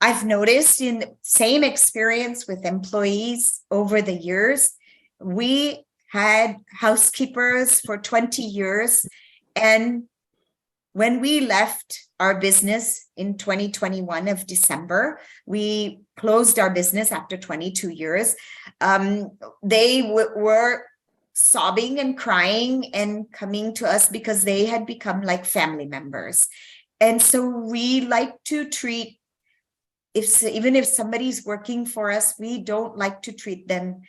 I've noticed in the same experience with employees over the years. We had housekeepers for 20 years, and when we left our business in 2021 of December, we closed our business after 22 years. They were sobbing and crying and coming to us because they had become like family members. And so we like to treat, even if somebody's working for us, we don't like to treat them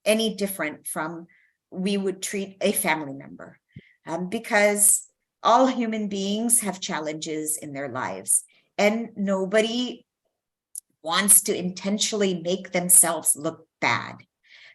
any different from we would treat a family member, because all human beings have challenges in their lives, and nobody wants to intentionally make themselves look bad.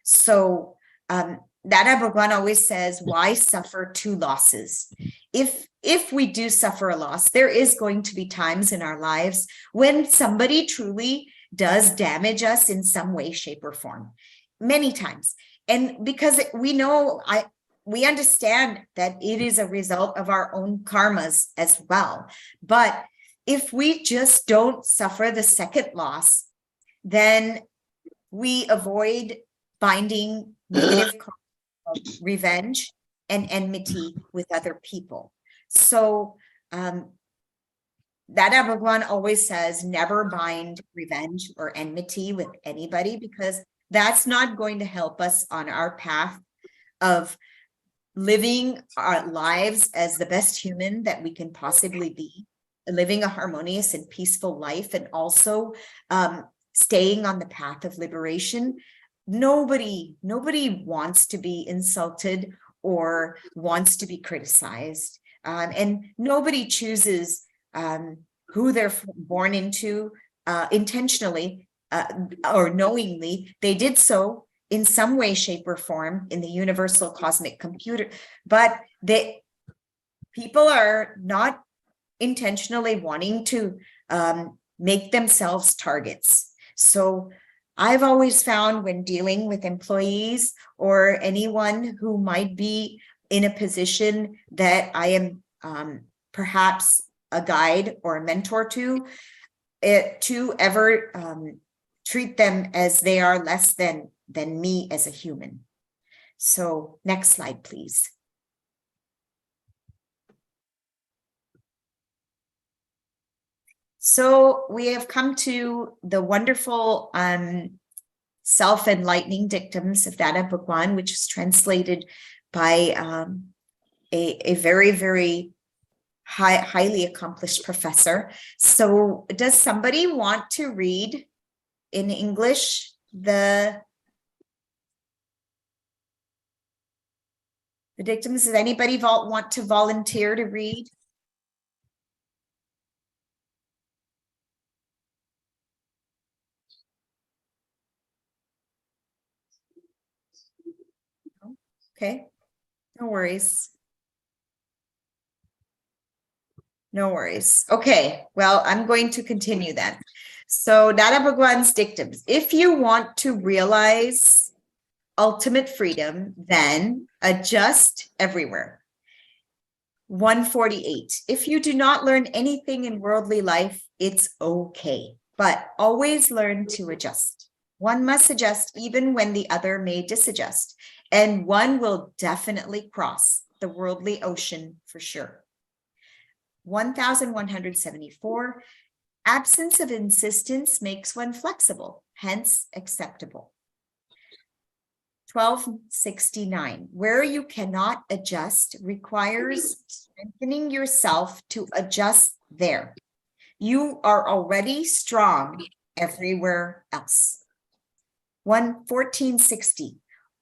So Dada Bhagwan always says, why suffer two losses? If we do suffer a loss, there is going to be times in our lives when somebody truly does damage us in some way, shape, or form, many times. And because we know, we understand that it is a result of our own karmas as well. But if we just don't suffer the second loss, then we avoid finding negative revenge and enmity with other people. So Dada Bhagwan always says, never bind revenge or enmity with anybody, because that's not going to help us on our path of living our lives as the best human that we can possibly be, living a harmonious and peaceful life, and also staying on the path of liberation. Nobody wants to be insulted or wants to be criticized, and nobody chooses who they're born into intentionally or knowingly. They did so in some way, shape, or form in the universal cosmic computer, but people are not intentionally wanting to make themselves targets. So I've always found, when dealing with employees or anyone who might be in a position that I am perhaps a guide or a mentor to ever treat them as they are less than me as a human. So next slide, please. So we have come to the wonderful self-enlightening dictums of Dada Bhagwan, which is translated by a very, very highly accomplished professor. So does somebody want to read in English the dictums? Does anybody want to volunteer to read? Okay, no worries. No worries. Okay, well, I'm going to continue then. So Dada Bhagwan's dictums: if you want to realize ultimate freedom, then adjust everywhere. 148. If you do not learn anything in worldly life, it's okay, but always learn to adjust. One must adjust even when the other may disadjust, and one will definitely cross the worldly ocean for sure. 1174. Absence of insistence makes one flexible, hence acceptable. 1269. Where you cannot adjust requires strengthening yourself to adjust there. You are already strong everywhere else. 1460.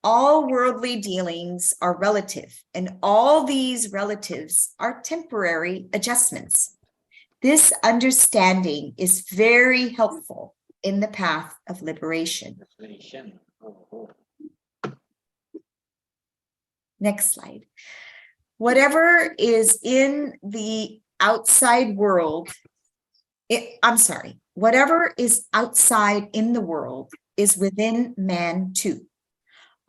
All worldly dealings are relative, and all these relatives are temporary adjustments. This understanding is very helpful in the path of liberation. Next slide. Whatever is in the outside world, I'm sorry, whatever is outside in the world is within man too.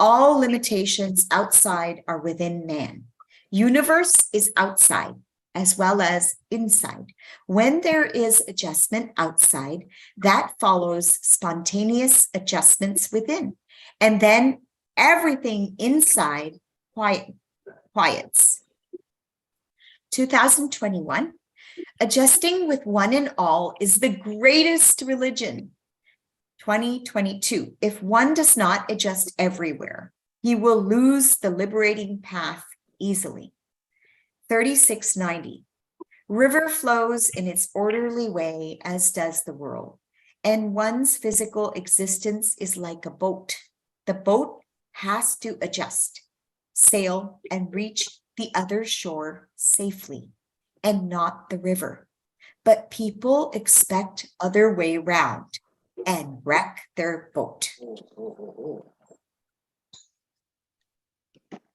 All limitations outside are within man. Universe is outside as well as inside. When there is adjustment outside, that follows spontaneous adjustments within. And then everything inside quiets. 2021, adjusting with one and all is the greatest religion. 2022, if one does not adjust everywhere, he will lose the liberating path easily. 3690, river flows in its orderly way as does the world, and one's physical existence is like a boat. The boat has to adjust, sail, and reach the other shore safely, and not the river. But people expect other way round and wreck their boat.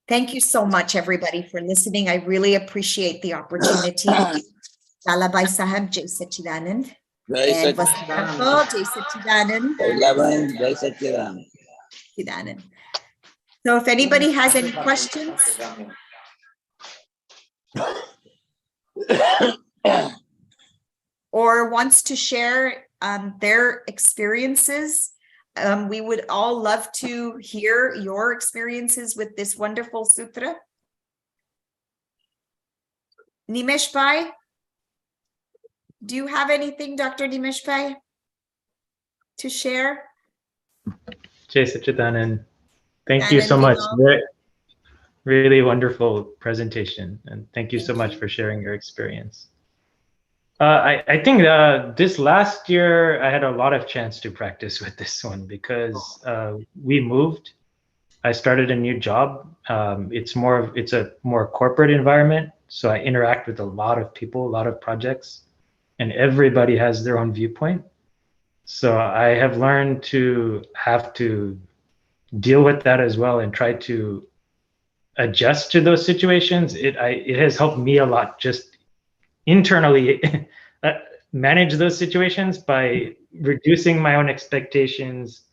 Thank you so much, everybody, for listening. I really appreciate the opportunity. Shala Bhai Sahab, Jai Sachidanand. And Vasantha, Jai Sachidanand. Jai Sachidanand. Sachidanand. So if anybody has any questions, or wants to share their experiences, we would all love to hear your experiences with this wonderful sutra. Nimesh Bhai, do you have anything, Dr. Nimesh Bhai, to share? Jai Sachidanand, thank you so much. Really wonderful presentation, and thank you so much for sharing your experience. I think this last year I had a lot of chance to practice with this one because we moved. I started a new job. It's a more corporate environment, so I interact with a lot of people, a lot of projects, and everybody has their own viewpoint. So I have learned to have to deal with that as well and try to adjust to those situations. It has helped me a lot just internally manage those situations by reducing my own expectations,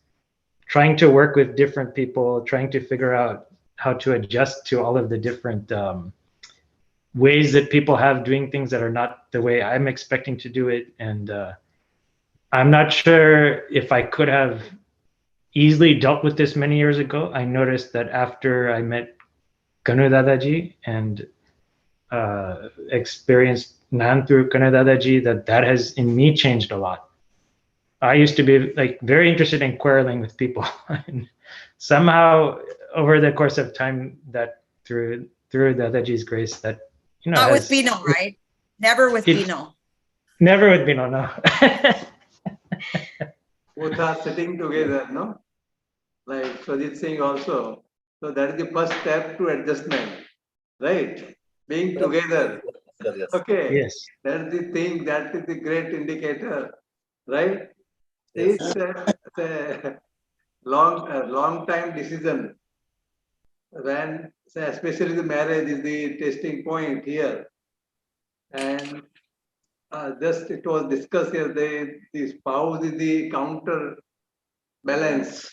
trying to work with different people, trying to figure out how to adjust to all of the different ways that people have doing things that are not the way I'm expecting to do it. And I'm not sure if I could have easily dealt with this many years ago. I noticed that after I met Kanu Dadaji and experienced Nan through Kanu Dadaji, that has in me changed a lot. I used to be like very interested in quarreling with people, and somehow over the course of time, that through Dadaji's grace, that not with Bino, right? Never with Bino. Never with Bino, no. Both are sitting together, no? Like Sujit Singh also. So that is the first step to adjustment, right? Being together. Okay. Yes. That's the thing. That is the great indicator, right? It's a long time decision. When, especially the marriage is the testing point here, and just it was discussed here. The spouse is the counter balance.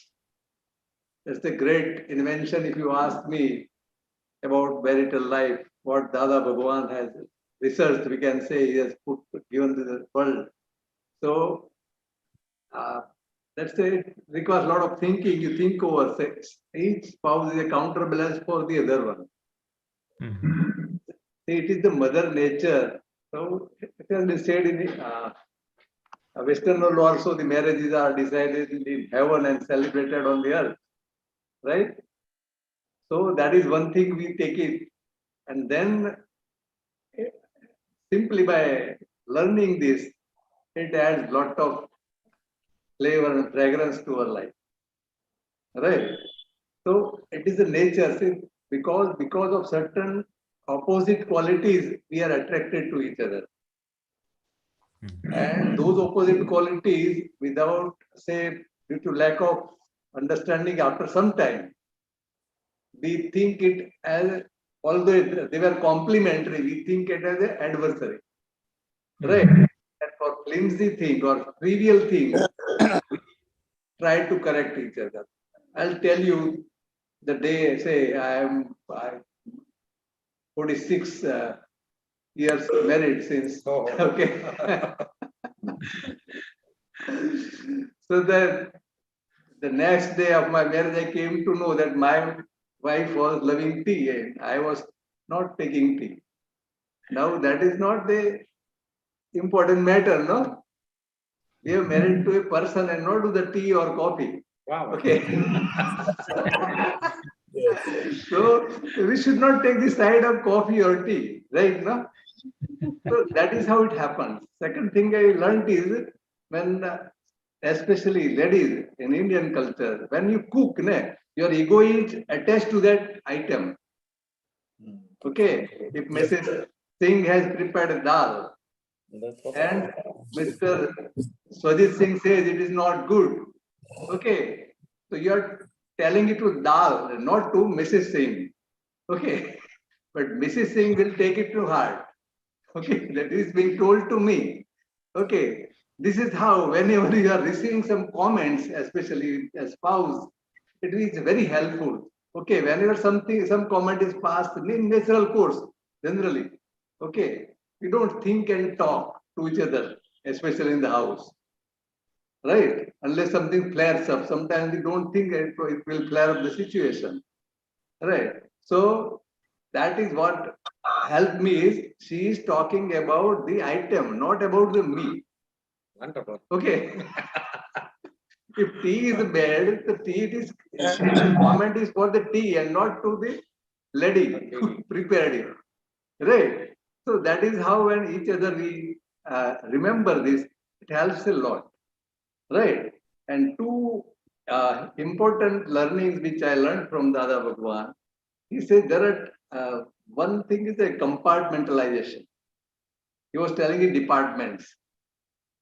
It's a great invention, if you ask me, about marital life. What Dada Bhagwan has researched, we can say, he has given to the world. So let's say it requires a lot of thinking. You think over sex. Each spouse is a counterbalance for the other one. Mm-hmm. It is the mother nature. So it has been said in the Western world also, the marriages are decided in heaven and celebrated on the earth, right? So that is one thing we take it, and then simply by learning this, it adds lot of flavor and fragrance to our life, right? So it is the nature. See, because of certain opposite qualities, we are attracted to each other. And those opposite qualities, without, say, due to lack of understanding after some time, we think it as, although they were complementary, we think it as an adversary. right? And for flimsy thing or trivial things, we try to correct each other. I'll tell you the day, say I'm 46 years married since, okay. So that the next day of my marriage, I came to know that my wife was loving tea and I was not taking tea. Now that is not the important matter, no? We are married to a person and not to the tea or coffee. Wow. Okay. So we should not take the side of coffee or tea, right? No? So that is how it happens. Second thing I learned is when, especially ladies in Indian culture, when you cook, your ego is attached to that item. Okay, if Mrs. Singh has prepared a dal and Mr. Swajit Singh says it is not good, okay, so you are telling it to dal, not to Mrs. Singh, okay, but Mrs. Singh will take it to heart, okay, that is being told to me, okay. This is how whenever you are receiving some comments, especially a spouse, it is very helpful. Okay, whenever some comment is passed in natural course, generally, okay, we don't think and talk to each other, especially in the house, right? Unless something flares up, sometimes we don't think it will flare up the situation, right? So that is what helped me is she is talking about the item, not about the me. Wonderful. Okay. If tea is bad, the tea it is the comment is for the tea and not to the lady who prepared it. Right. So that is how when each other we remember this, it helps a lot. Right. And two important learnings which I learned from Dada Bhagwan. He said there are one thing is a compartmentalization. He was telling you departments.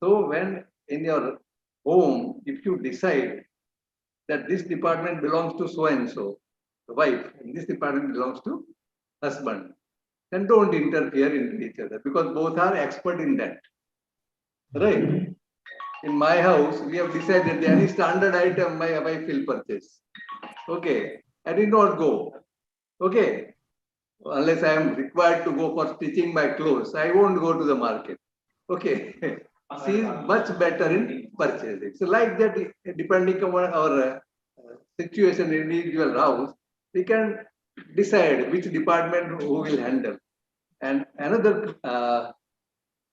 So when in your home, if you decide that this department belongs to so and so, the wife, and this department belongs to husband, then don't interfere into each other because both are expert in that. Right? In my house, we have decided that any standard item my wife will purchase. Okay. I did not go. Okay. Unless I am required to go for stitching my clothes, I won't go to the market. Okay. She is much better in purchasing. So like that, depending on our situation in individual house, we can decide which department who will handle. And another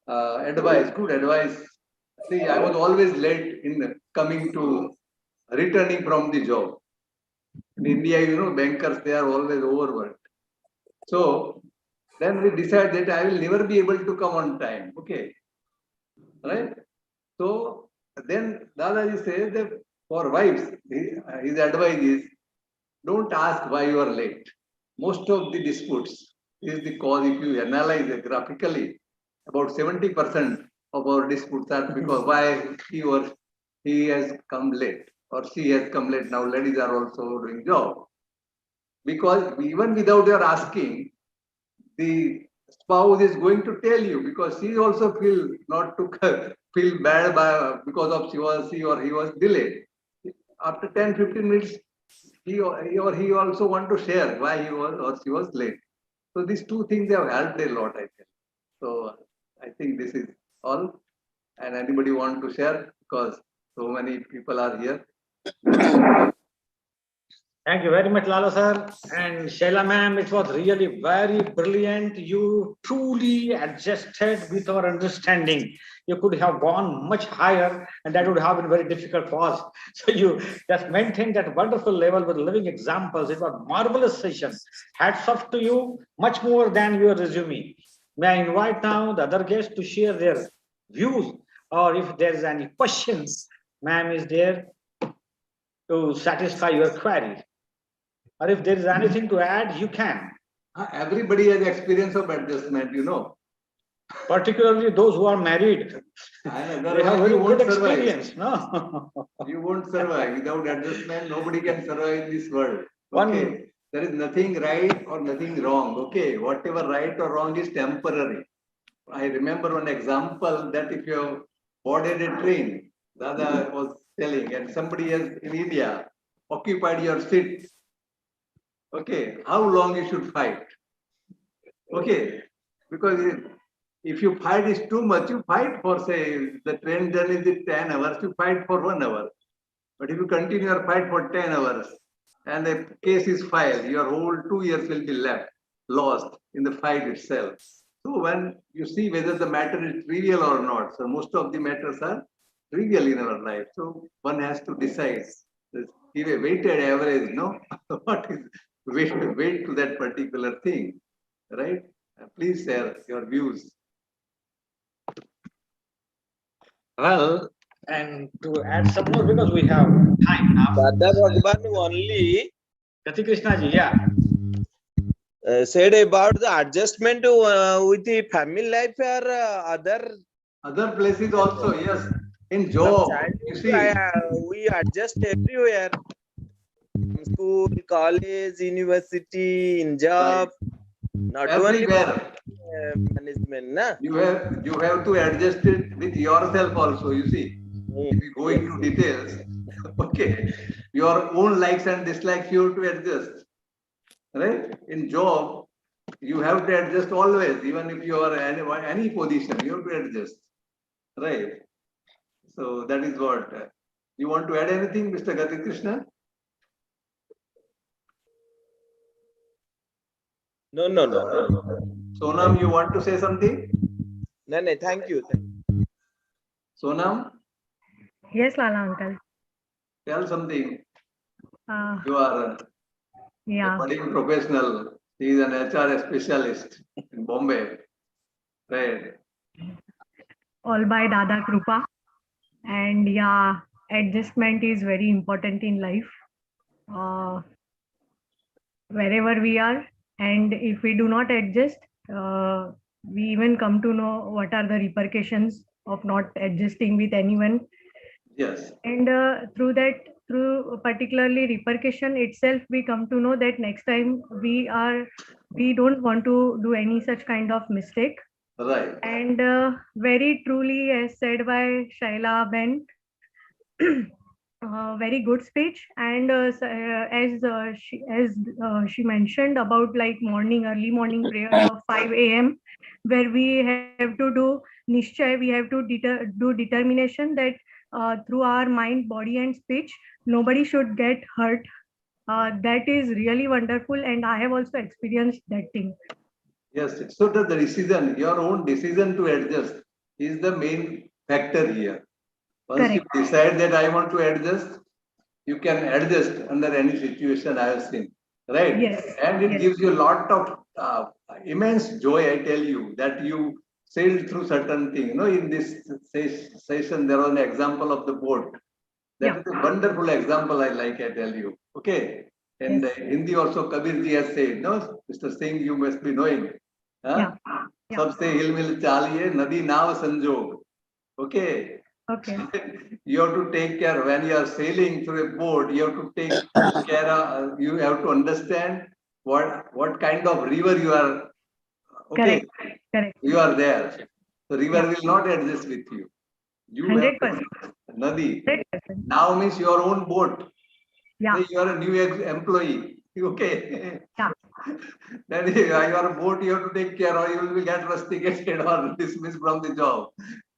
advice, good advice. See, I was always late in coming to returning from the job. In India, you know, bankers, they are always overworked. So then we decide that I will never be able to come on time. Okay. Right? So then Dadaji says that for wives, his advice is don't ask why you are late. Most of the disputes is the cause. If you analyze it graphically, about 70% of our disputes are because why he has come late or she has come late. Now ladies are also doing job. Because even without your asking, the spouse is going to tell you because she also feel not to feel bad because of she or he was delayed. After 10-15 minutes, he or he also want to share why he was or she was late. So these two things have helped a lot, I think. So I think this is all. And anybody want to share because so many people are here. Thank you very much, Lala sir. And Shaila ma'am, it was really very brilliant. You truly adjusted with our understanding. You could have gone much higher and that would have been very difficult for us. So you just maintained that wonderful level with living examples. It was a marvelous session. Hats off to you, much more than your resume. May I invite now the other guests to share their views or if there is any questions, ma'am is there to satisfy your query. Or if there is anything to add, you can. Everybody has experience of adjustment, you know. Particularly those who are married. They have very good experience. No? You won't survive. Without adjustment, nobody can survive in this world. Okay. There is nothing right or nothing wrong. Okay. Whatever right or wrong is temporary. I remember one example that if you have boarded a train, Dada was telling, and somebody else in India occupied your seat. Okay, how long you should fight? Okay, because if you fight is too much, you fight for, say, the train journey is 10 hours, you fight for 1 hour. But if you continue your fight for 10 hours and the case is filed, your whole 2 years will be lost in the fight itself. So when you see whether the matter is trivial or not, so most of the matters are trivial in our life. So one has to decide, give a weighted average, no? What is weight to that particular thing, right? Please share your views. Well, and to add some more, because we have time now. Dada Bhagwan only Gati Krishna ji, yeah. said about the adjustment with the family life or Other places also, yes. In job, you see. We adjust everywhere. School, college, university, in job, not Everywhere. only management. Na? You have to adjust it with yourself also, you see. If you go into details, okay, your own likes and dislikes you have to adjust. Right? In job, you have to adjust always, even if you are any position, you have to adjust. Right? So that is what. You want to add anything, Mr. Gati Krishna? No. Sonam, you want to say something? No, thank you. Sonam, Yes, Lala uncle. tell something. You are a Yeah, budding professional. He is an HR specialist in Bombay. Right. all by Dada Krupa. And yeah, adjustment is very important in life. Wherever we are, and if we do not adjust, we even come to know what are the repercussions of not adjusting with anyone. Yes. And through particularly repercussion itself, we come to know that next time we don't want to do any such kind of mistake. Right. And very truly, as said by SHAILA Ben, very good speech. And as she mentioned about like early morning prayers of 5 a.m., where we have to do nishchay, we have to do determination that through our mind, body, and speech, nobody should get hurt. That is really wonderful, and I have also experienced that thing. Yes. So the decision, your own decision to adjust is the main factor here. Once Correct. you decide that I want to adjust, you can adjust under any situation I have seen. Right? Yes. And it Yes. gives you a lot of immense joy, I tell you, that you sailed through certain things. You know, in this session, there was an example of the boat. That is a wonderful example I like, I tell you. Okay. And Yes. Hindi also Kabir ji has said, no, Mr. Singh, you must be knowing. Huh? Yeah. Sabse hil mil chaliye, nadi naav sanjog. Okay. Okay. You have to take care when you are sailing through a boat. You have to take care of. You have to understand what kind of river you are. Okay, Correct. you are there. The river Yeah. will not adjust with you. You 100%. Nadi. 100%. Now means your own boat. Yeah. Say you are a new employee. Okay. Yeah. Then your boat you have to take care of. You will get rusticated or dismissed from the job.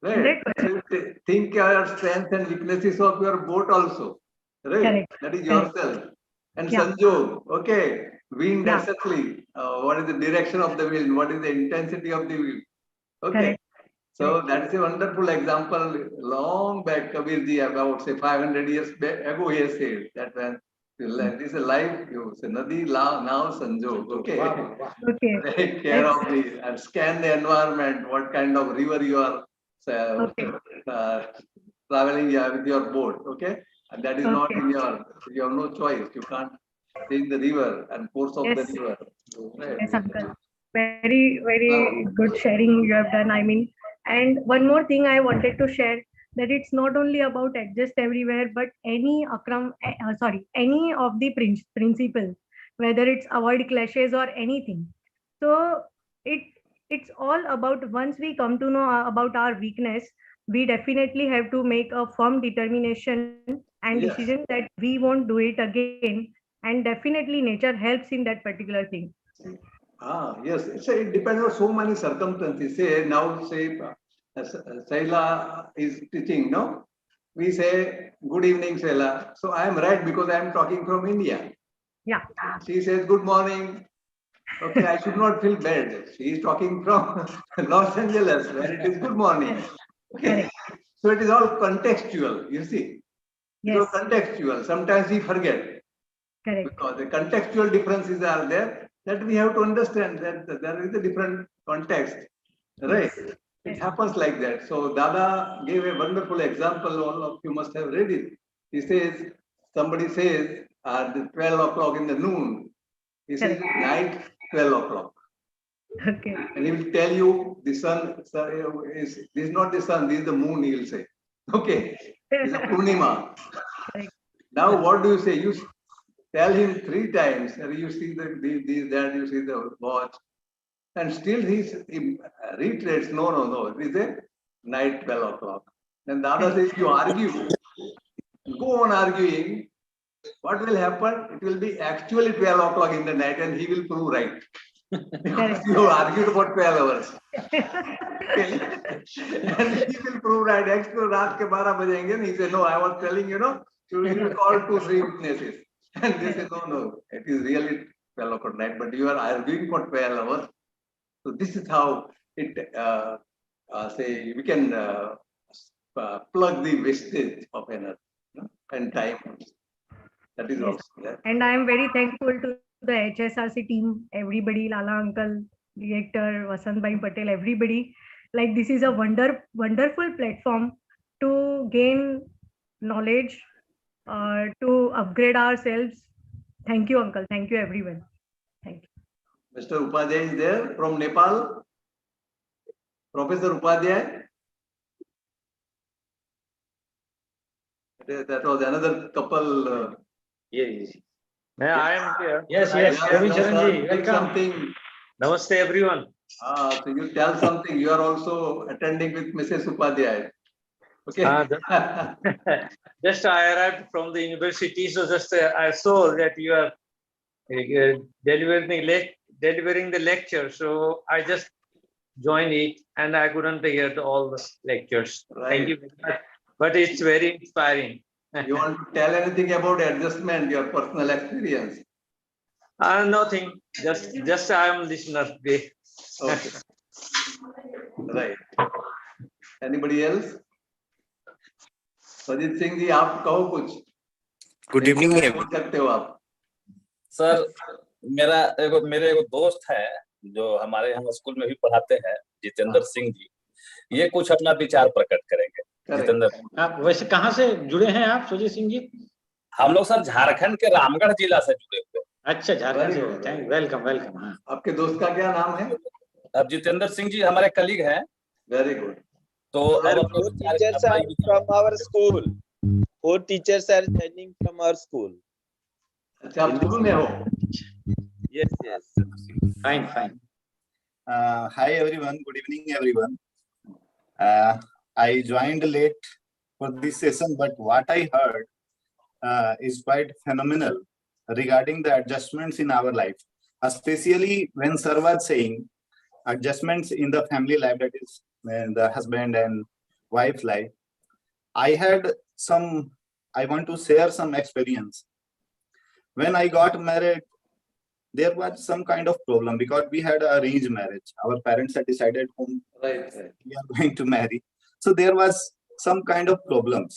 Right. 100%. So think your strengths and weaknesses of your boat also. Right. Correct. That is Correct. yourself. And Yeah. Sanjog. Okay. Wind Yeah. exactly. What is the direction of the wind? What is the intensity of the wind? Okay. Correct. So that's a wonderful example. Long back, Kabirji, about say 500 years ago, he has said that when this is a life, you say Nadi now Sanjog. Okay. Okay. Take care of the and scan the environment, what kind of river you are Okay. traveling with your boat. Okay. And that is not in you have no choice. You can't change the river and course of the Yes. river. Right. Yes, uncle. Very, very good sharing you have done. I mean, and one more thing I wanted to share, that it's not only about adjust everywhere, but any any of the principles, whether it's avoid clashes or anything. So it it's all about, once we come to know about our weakness, we definitely have to make a firm determination and Yes. decision that we won't do it again. And definitely nature helps in that particular thing. Yes. It depends on so many circumstances. Say now, say Shaila is teaching, no? We say, good evening, Shaila. So I am right because I am talking from India. Yeah. She says, good morning. Okay, I should not feel bad. She is talking from Los Angeles, where it is good morning. Okay. So it is all contextual, you see. It's all Yes. contextual. Sometimes we forget. Correct. Because the contextual differences are there, that we have to understand that there is a different context, right? Yes. It happens like that. So Dada gave a wonderful example. All of you must have read it. He says, somebody says at 12 o'clock in the noon, he says night 12 o'clock. Okay. And he will tell you the sun is, this is not the sun, this is the moon, he will say. Okay, it's a Purnima. Now what do you say? You tell him 3 times, and you see that you see the watch, and still he reiterates, no, it is a night 12 o'clock. Then Dada says, you argue, go on arguing. What will happen? It will be actually 12 o'clock in the night, and he will prove right. Because you argued for 12 hours. Okay. And he will prove right. Actually, रात के 12 बजेंगे, and he said, no, I was telling you, you will call 2-3 witnesses. And they say, no, it is really 12 o'clock night, but you are arguing for 12 hours. So this is how it, say, we can plug the wastage of energy, and time. That is also there. And I am very thankful to the HSRC team, everybody, Lala uncle, director, Vasant Bhai Patel, everybody. Like, this is a wonderful platform to gain knowledge, to upgrade ourselves. Thank you, uncle. Thank you, everyone. Thank you. Mr. Upadhyay is there from Nepal. Professor Upadhyay. That was another couple. Yes. I am here. Yes, Ravi Charanji, welcome. Something. Namaste, everyone. So you tell something. You are also attending with Mrs. Upadhyay. Okay. Just I arrived from the university, so just I saw that you are delivering the lecture, so I just joined it, and I couldn't hear all the lectures. Right. Thank you very much. But it's very inspiring. You want to tell anything about adjustment, your personal experience? Nothing. Just I am listener. Okay. Right. Anybody else? Sajid Singh ji, आप कहो कुछ. Good evening, बोल सकते हो आप. Sir, मेरे एक दोस्त है जो हमारे यहाँ स्कूल में भी पढ़ाते हैं, जितेंद्र सिंह जी. ये कुछ अपना विचार प्रकट करेंगे. जितेंद्र, आप वैसे कहाँ से जुड़े हैं आप, सुजीत सिंह जी? हम लोग सर झारखंड के रामगढ़ जिला से जुड़े हुए. अच्छा, झारखंड से. Thank, welcome. हाँ. आपके दोस्त का क्या नाम है? अब जितेंद्र सिंह जी हमारे कलीग हैं. Very good. So four teachers are from our school. 4 teachers are joining from our school. अच्छा, आप स्कूल में हो? Yes. Fine. Hi everyone, good evening everyone. I joined late for this session, but what I heard is quite phenomenal regarding the adjustments in our life, especially when sir was saying adjustments in the family life, that is the husband and wife life. I want to share some experience. When I got married, there was some kind of problem because we had an arranged marriage. Our parents had decided whom we are going to marry. So there was some kind of problems.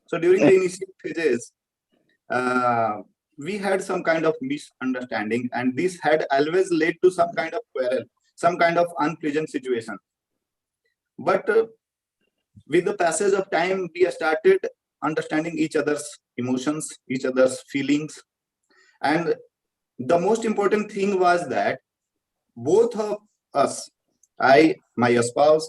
So during the initial phases, we had some kind of misunderstanding, and this had always led to some kind of quarrel, some kind of unpleasant situation. But with the passage of time, we started understanding each other's emotions, each other's feelings. And the most important thing was that both of us, my spouse,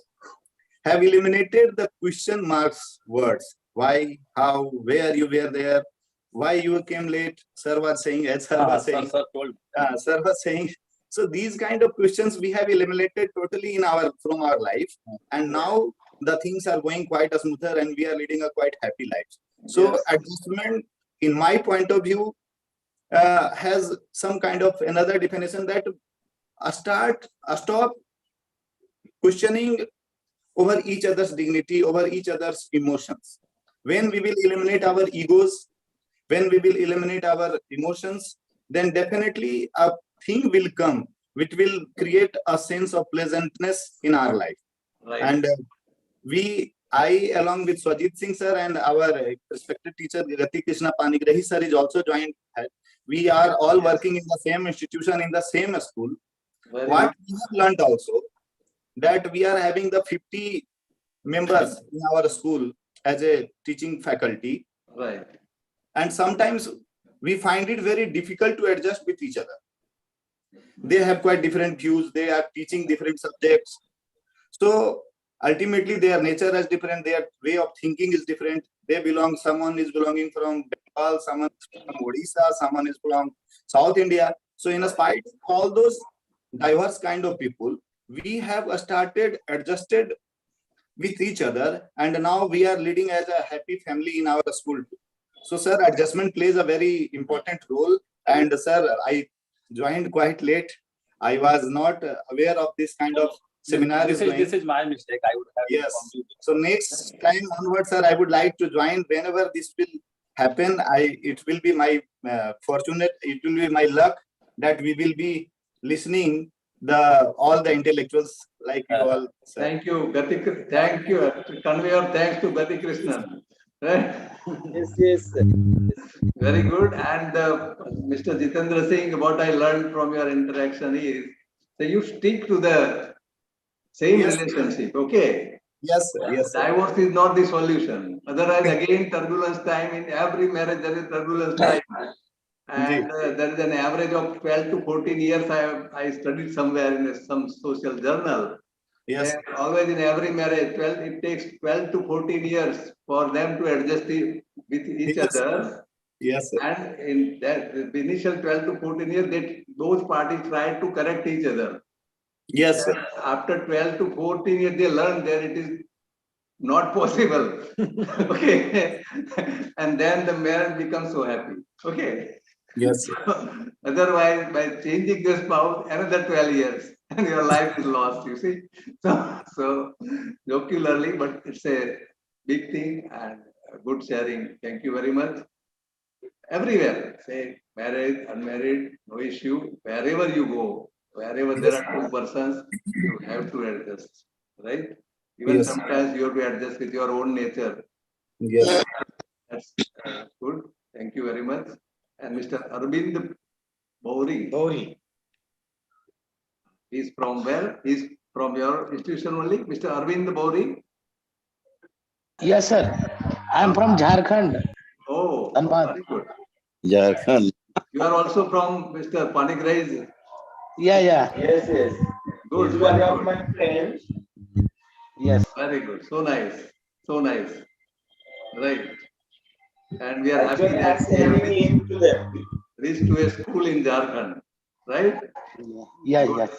have eliminated the question marks words. Why, how, where you were there, why you came late. Sir was saying, as sir was saying, sir was saying So these kind of questions we have eliminated totally from our life, and now the things are going quite smoother and we are leading a quite happy life. So adjustment, in my point of view, has some kind of another definition, that stop questioning over each other's dignity, over each other's emotions. When we will eliminate our egos, when we will eliminate our emotions, then definitely a thing will come which will create a sense of pleasantness in our life. Right. And I, along with Swajit Singh sir and our respected teacher Gati Krishna Panigrahi sir is also joined. We are all working in the same institution, in the same school. What we have learned also, that we are having the 50 members in our school as a teaching faculty. Right. And sometimes we find it very difficult to adjust with each other. They have quite different views. They are teaching different subjects. So ultimately their nature is different. Their way of thinking is different. Someone is belonging from Bengal, someone is from Odisha, someone is from South India. So in spite of all those diverse kind of people, we have adjusted with each other, and now we are leading as a happy family in our school. So sir, adjustment plays a very important role. And sir, I joined quite late. I was not aware of this kind of seminar. This is my mistake. I would have. Yes. So next time onwards, sir, I would like to join whenever this will happen. It will be my it will be my luck that we will be listening all the intellectuals like you all. Sir. Thank you, Gati. Thank you. Convey our thanks to Gati Krishnan. Right? Yes. Very good. And Mr. Jitendra Singh, what I learned from your interaction is that you stick to the same relationship. Okay. Yes, sir. Yes, sir. Divorce is not the solution. Otherwise, again, turbulence time. In every marriage, there is turbulence time. And there is an average of 12 to 14 years. I studied somewhere in some social journal. Yes. And always in every marriage, it takes 12 to 14 years for them to adjust with each other. Yes, sir. And in that the initial 12 to 14 years, those parties try to correct each other. Yes, sir. After 12 to 14 years, they learn that it is not possible. Okay. And then the marriage becomes so happy. Okay. Yes, sir. Otherwise, by changing the spouse, another 12 years and your life is lost, you see. So jocularly, but it's a big thing and good sharing. Thank you very much. Everywhere, say married, unmarried, no issue. Wherever you go, wherever there are two persons, you have to adjust, right? Even sometimes you have to adjust with your own nature. Yes. That's good. Thank you very much. And Mr. Arvind Bauri. He's from where? He's from your institution only, Mr. Arvind Bauri? Yes, sir. I am from Jharkhand. Oh, Dhanbad. very good. Jharkhand. You are also from Mr. Panigrahi's? Yeah. Yes. Good. He's one of my friends. Yes. Very good. So nice. So nice. Right. And we are happy Actually, I'm that we have sending him to them. reached to a school in Jharkhand. Right? Yeah. Good.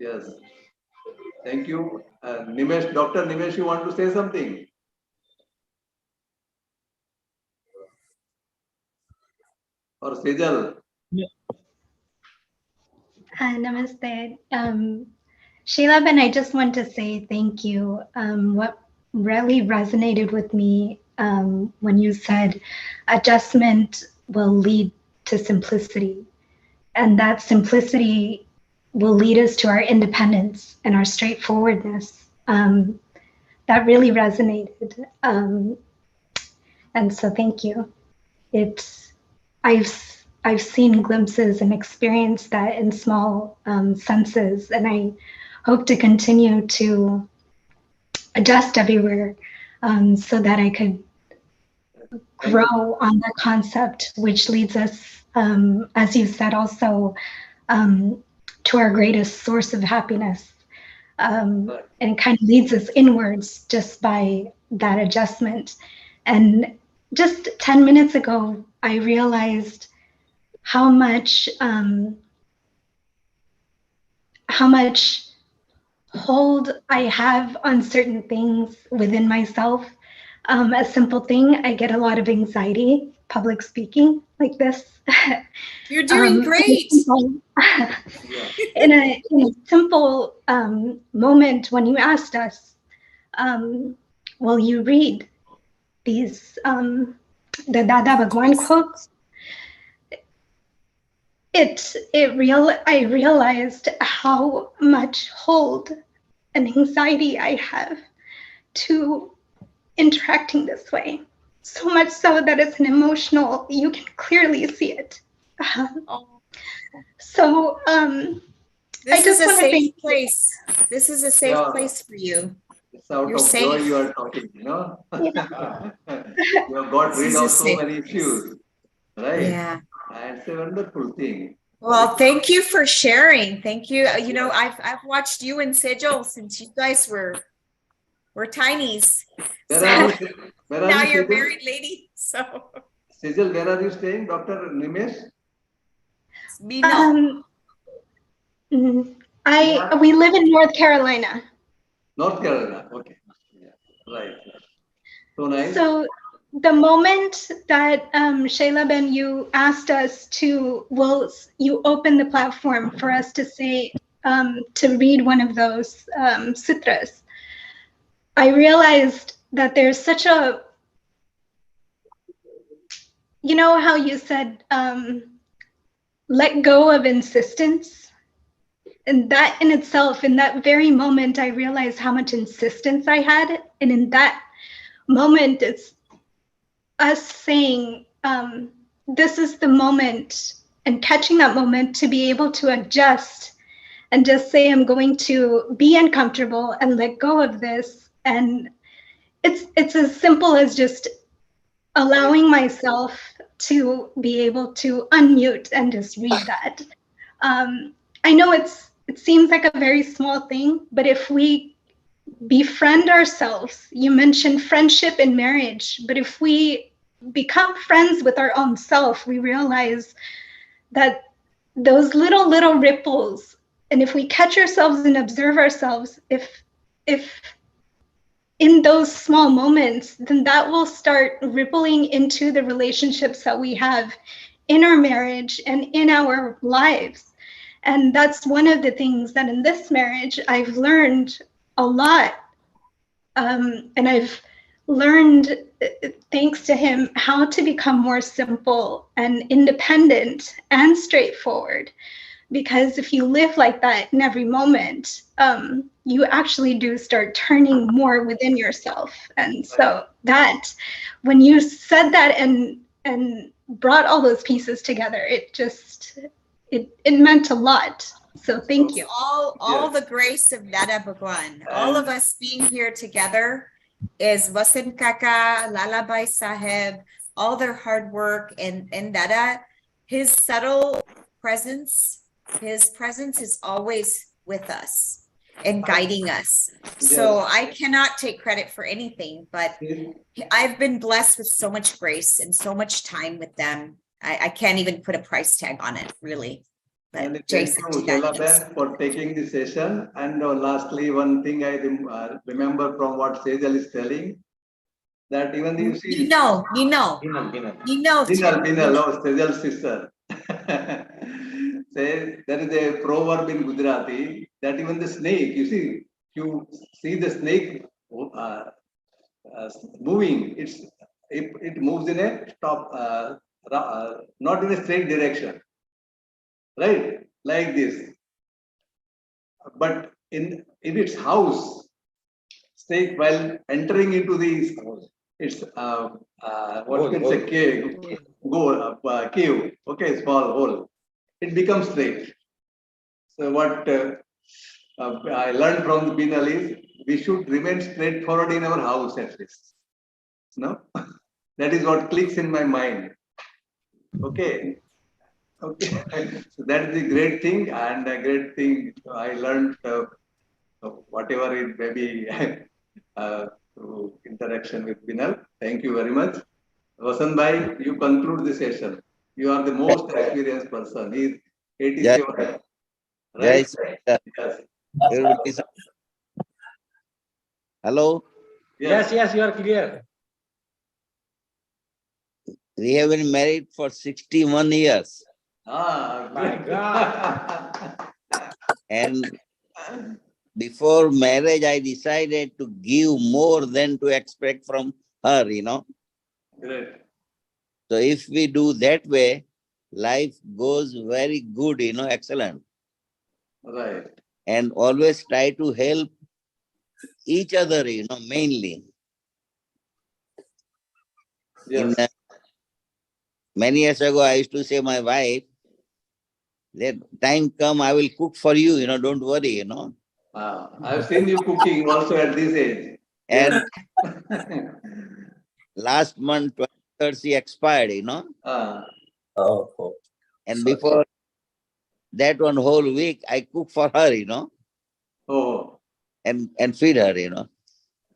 Yes. Thank you. Nimesh, Dr. Nimesh, you want to say something? Or Sejal? Namaste. Shaila Ben, I just want to say thank you. What really resonated with me when you said adjustment will lead to simplicity, and that simplicity will lead us to our independence and our straightforwardness. That really resonated. And so thank you. I've seen glimpses and experienced that in small senses, and I hope to continue to adjust everywhere so that I could grow on that concept, which leads us, as you said, also to our greatest source of happiness. And it kind of leads us inwards just by that adjustment. And just 10 minutes ago, I realized how much how much hold I have on certain things within myself. A simple thing, I get a lot of anxiety, public speaking like this. You're doing great. In a simple moment when you asked us, will you read these, the Dada Bhagwan quotes? I realized how much hold and anxiety I have to interacting this way. So much so that it's an emotional, you can clearly see it. So this is a safe place. This is a safe place for you. It's out You're of safe. joy you are talking, you know. You have got rid of so many issues, right? Yeah. And it's a wonderful thing. Well, thank you for sharing. Thank you. You know, I've watched you and Sejal since you guys were tinies. Now you're a married lady. So Sejal, where are you staying, Dr. Nimesh? We live in North Carolina. North Carolina, okay. Yeah. Right. So nice. So the moment that SHAILA Ben, you asked us to, you open the platform for us to say, to read one of those sutras, I realized that there's such a, you know how you said, let go of insistence? And that in itself, in that very moment, I realized how much insistence I had. And in that moment, it's us saying, this is the moment, and catching that moment to be able to adjust and just say, I'm going to be uncomfortable and let go of this. And it's as simple as just allowing myself to be able to unmute and just read that. I know it seems like a very small thing, but if we befriend ourselves, you mentioned friendship in marriage, but if we become friends with our own self, we realize that those little ripples, and if we catch ourselves and observe ourselves, if in those small moments, then that will start rippling into the relationships that we have in our marriage and in our lives. And that's one of the things that in this marriage, I've learned a lot. And I've learned, thanks to him, how to become more simple and independent and straightforward. Because if you live like that in every moment, you actually do start turning more within yourself. And so that, when you said that and brought all those pieces together, it just, it meant a lot. So thank you. All the grace of Dada Bhagwan, all of us being here together is Vasan Kaka, Lalabhai Sahib, all their hard work, and Dada, his subtle presence, his presence is always with us and guiding us. So I cannot take credit for anything, but I've been blessed with so much grace and so much time with them. I can't even put a price tag on it, really. And thank you, SHAILA Ben, for taking the session. And lastly, one thing I remember from what Sejal is telling, that even you see, Binal, Sejal's sister. Say there is a proverb in Gujarati that even the snake, you see the snake moving, it moves in a not in a straight direction, right? Like this. But in its house, snake, while entering into the cave, okay, small hole, it becomes straight. So what I learned from the Binal is we should remain straightforward in our house at least. No, that is what clicks in my mind. Okay. Okay, so that is the great thing, and a great thing I learned, whatever it may be, through interaction with Binal. Thank you very much. Vasan Bhai, you conclude the session. You are the most experienced person. He is 87. Right? Yes, sir. Yes. Everybody, sir. Hello. Yes, yes, you are clear. We have been married for 61 years. Ah, My God. And before marriage, I decided to give more than to expect from her, Great. So if we do that way, life goes very good, excellent. Right. And always try to help each other, mainly. Yes. Many years ago, I used to say my wife, that time come, I will cook for you, don't worry, I've seen you cooking also at this age. And Yes. last month, 23rd, she expired, Ah, Oh, And before that one whole week, I cook for her, oh, and feed her,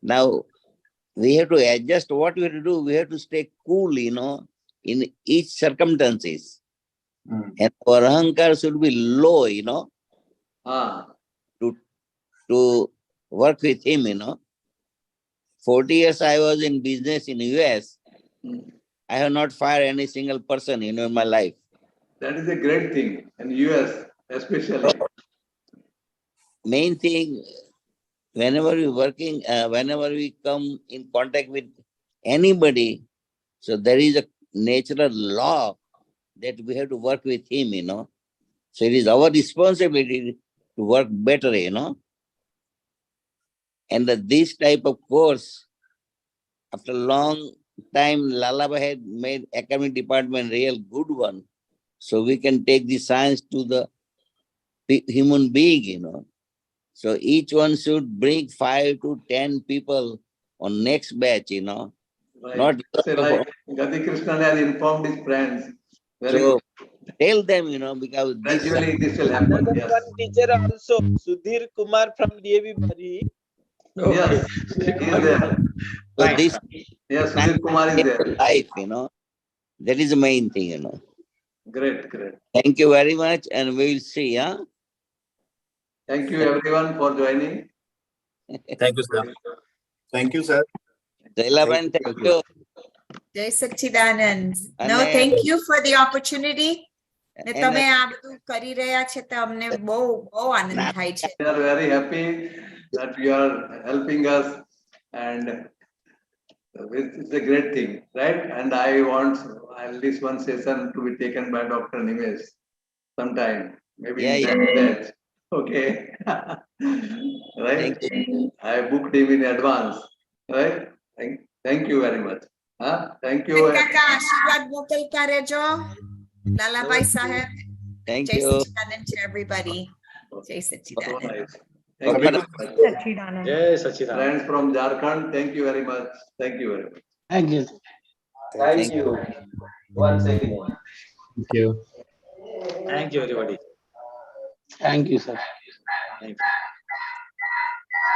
Now, we have to adjust what we have to do. We have to stay cool, in each circumstances. And our ahankar should be low, ah, to work with him, 40 years I was in business in U.S. I have not fired any single person, in my life. that is a great thing in US, especially. Main thing, whenever we come in contact with anybody, so there is a natural law that we have to work with him, So it is our responsibility to work better, And this type of course, after long time, Lalaba had made academic department real good one. So we can take the science to the human being, So each one should bring 5 to 10 people on next batch, Right. Not So like Gadi Krishnan has informed his friends. Very so good. tell them, because this Gradually this will happen. Another Yes. one teacher also, Sudhir Kumar from DAV Bari. Yes. He is there. so this Yes, Sudhir Kumar is there. life, that is the main thing, Great, great. Thank you very much, and we will see, Thank you everyone for joining. thank you, sir. Thank you, sir. Thank you. Jai Sachidanand. And No, then- thank you for the opportunity. ને and તમે આ બધું કરી રહ્યા છે તો અમને બહુ બહુ આનંદ થાય છે. We are very happy that you are helping us, and it's a great thing, right? And I want at least one session to be taken by Dr. Nimesh sometime, maybe Yeah, in that. Okay. Right? Thank you. I booked him in advance, right? Thank you very much. Thank you. કાકા આશીર્વાદ મોકલતા રહેજો. લાલાભાઈ સાહેબ. Thank Jai you. Sachidanand to everybody. Jai Sachidanand. Thank you. Sachidanand. Jai Sachidanand. Friends from Jharkhand, thank you very much. Thank you very much. Thank you. Thank you. Once again. Thank you. Thank you, everybody. Thank you, sir. Thank you.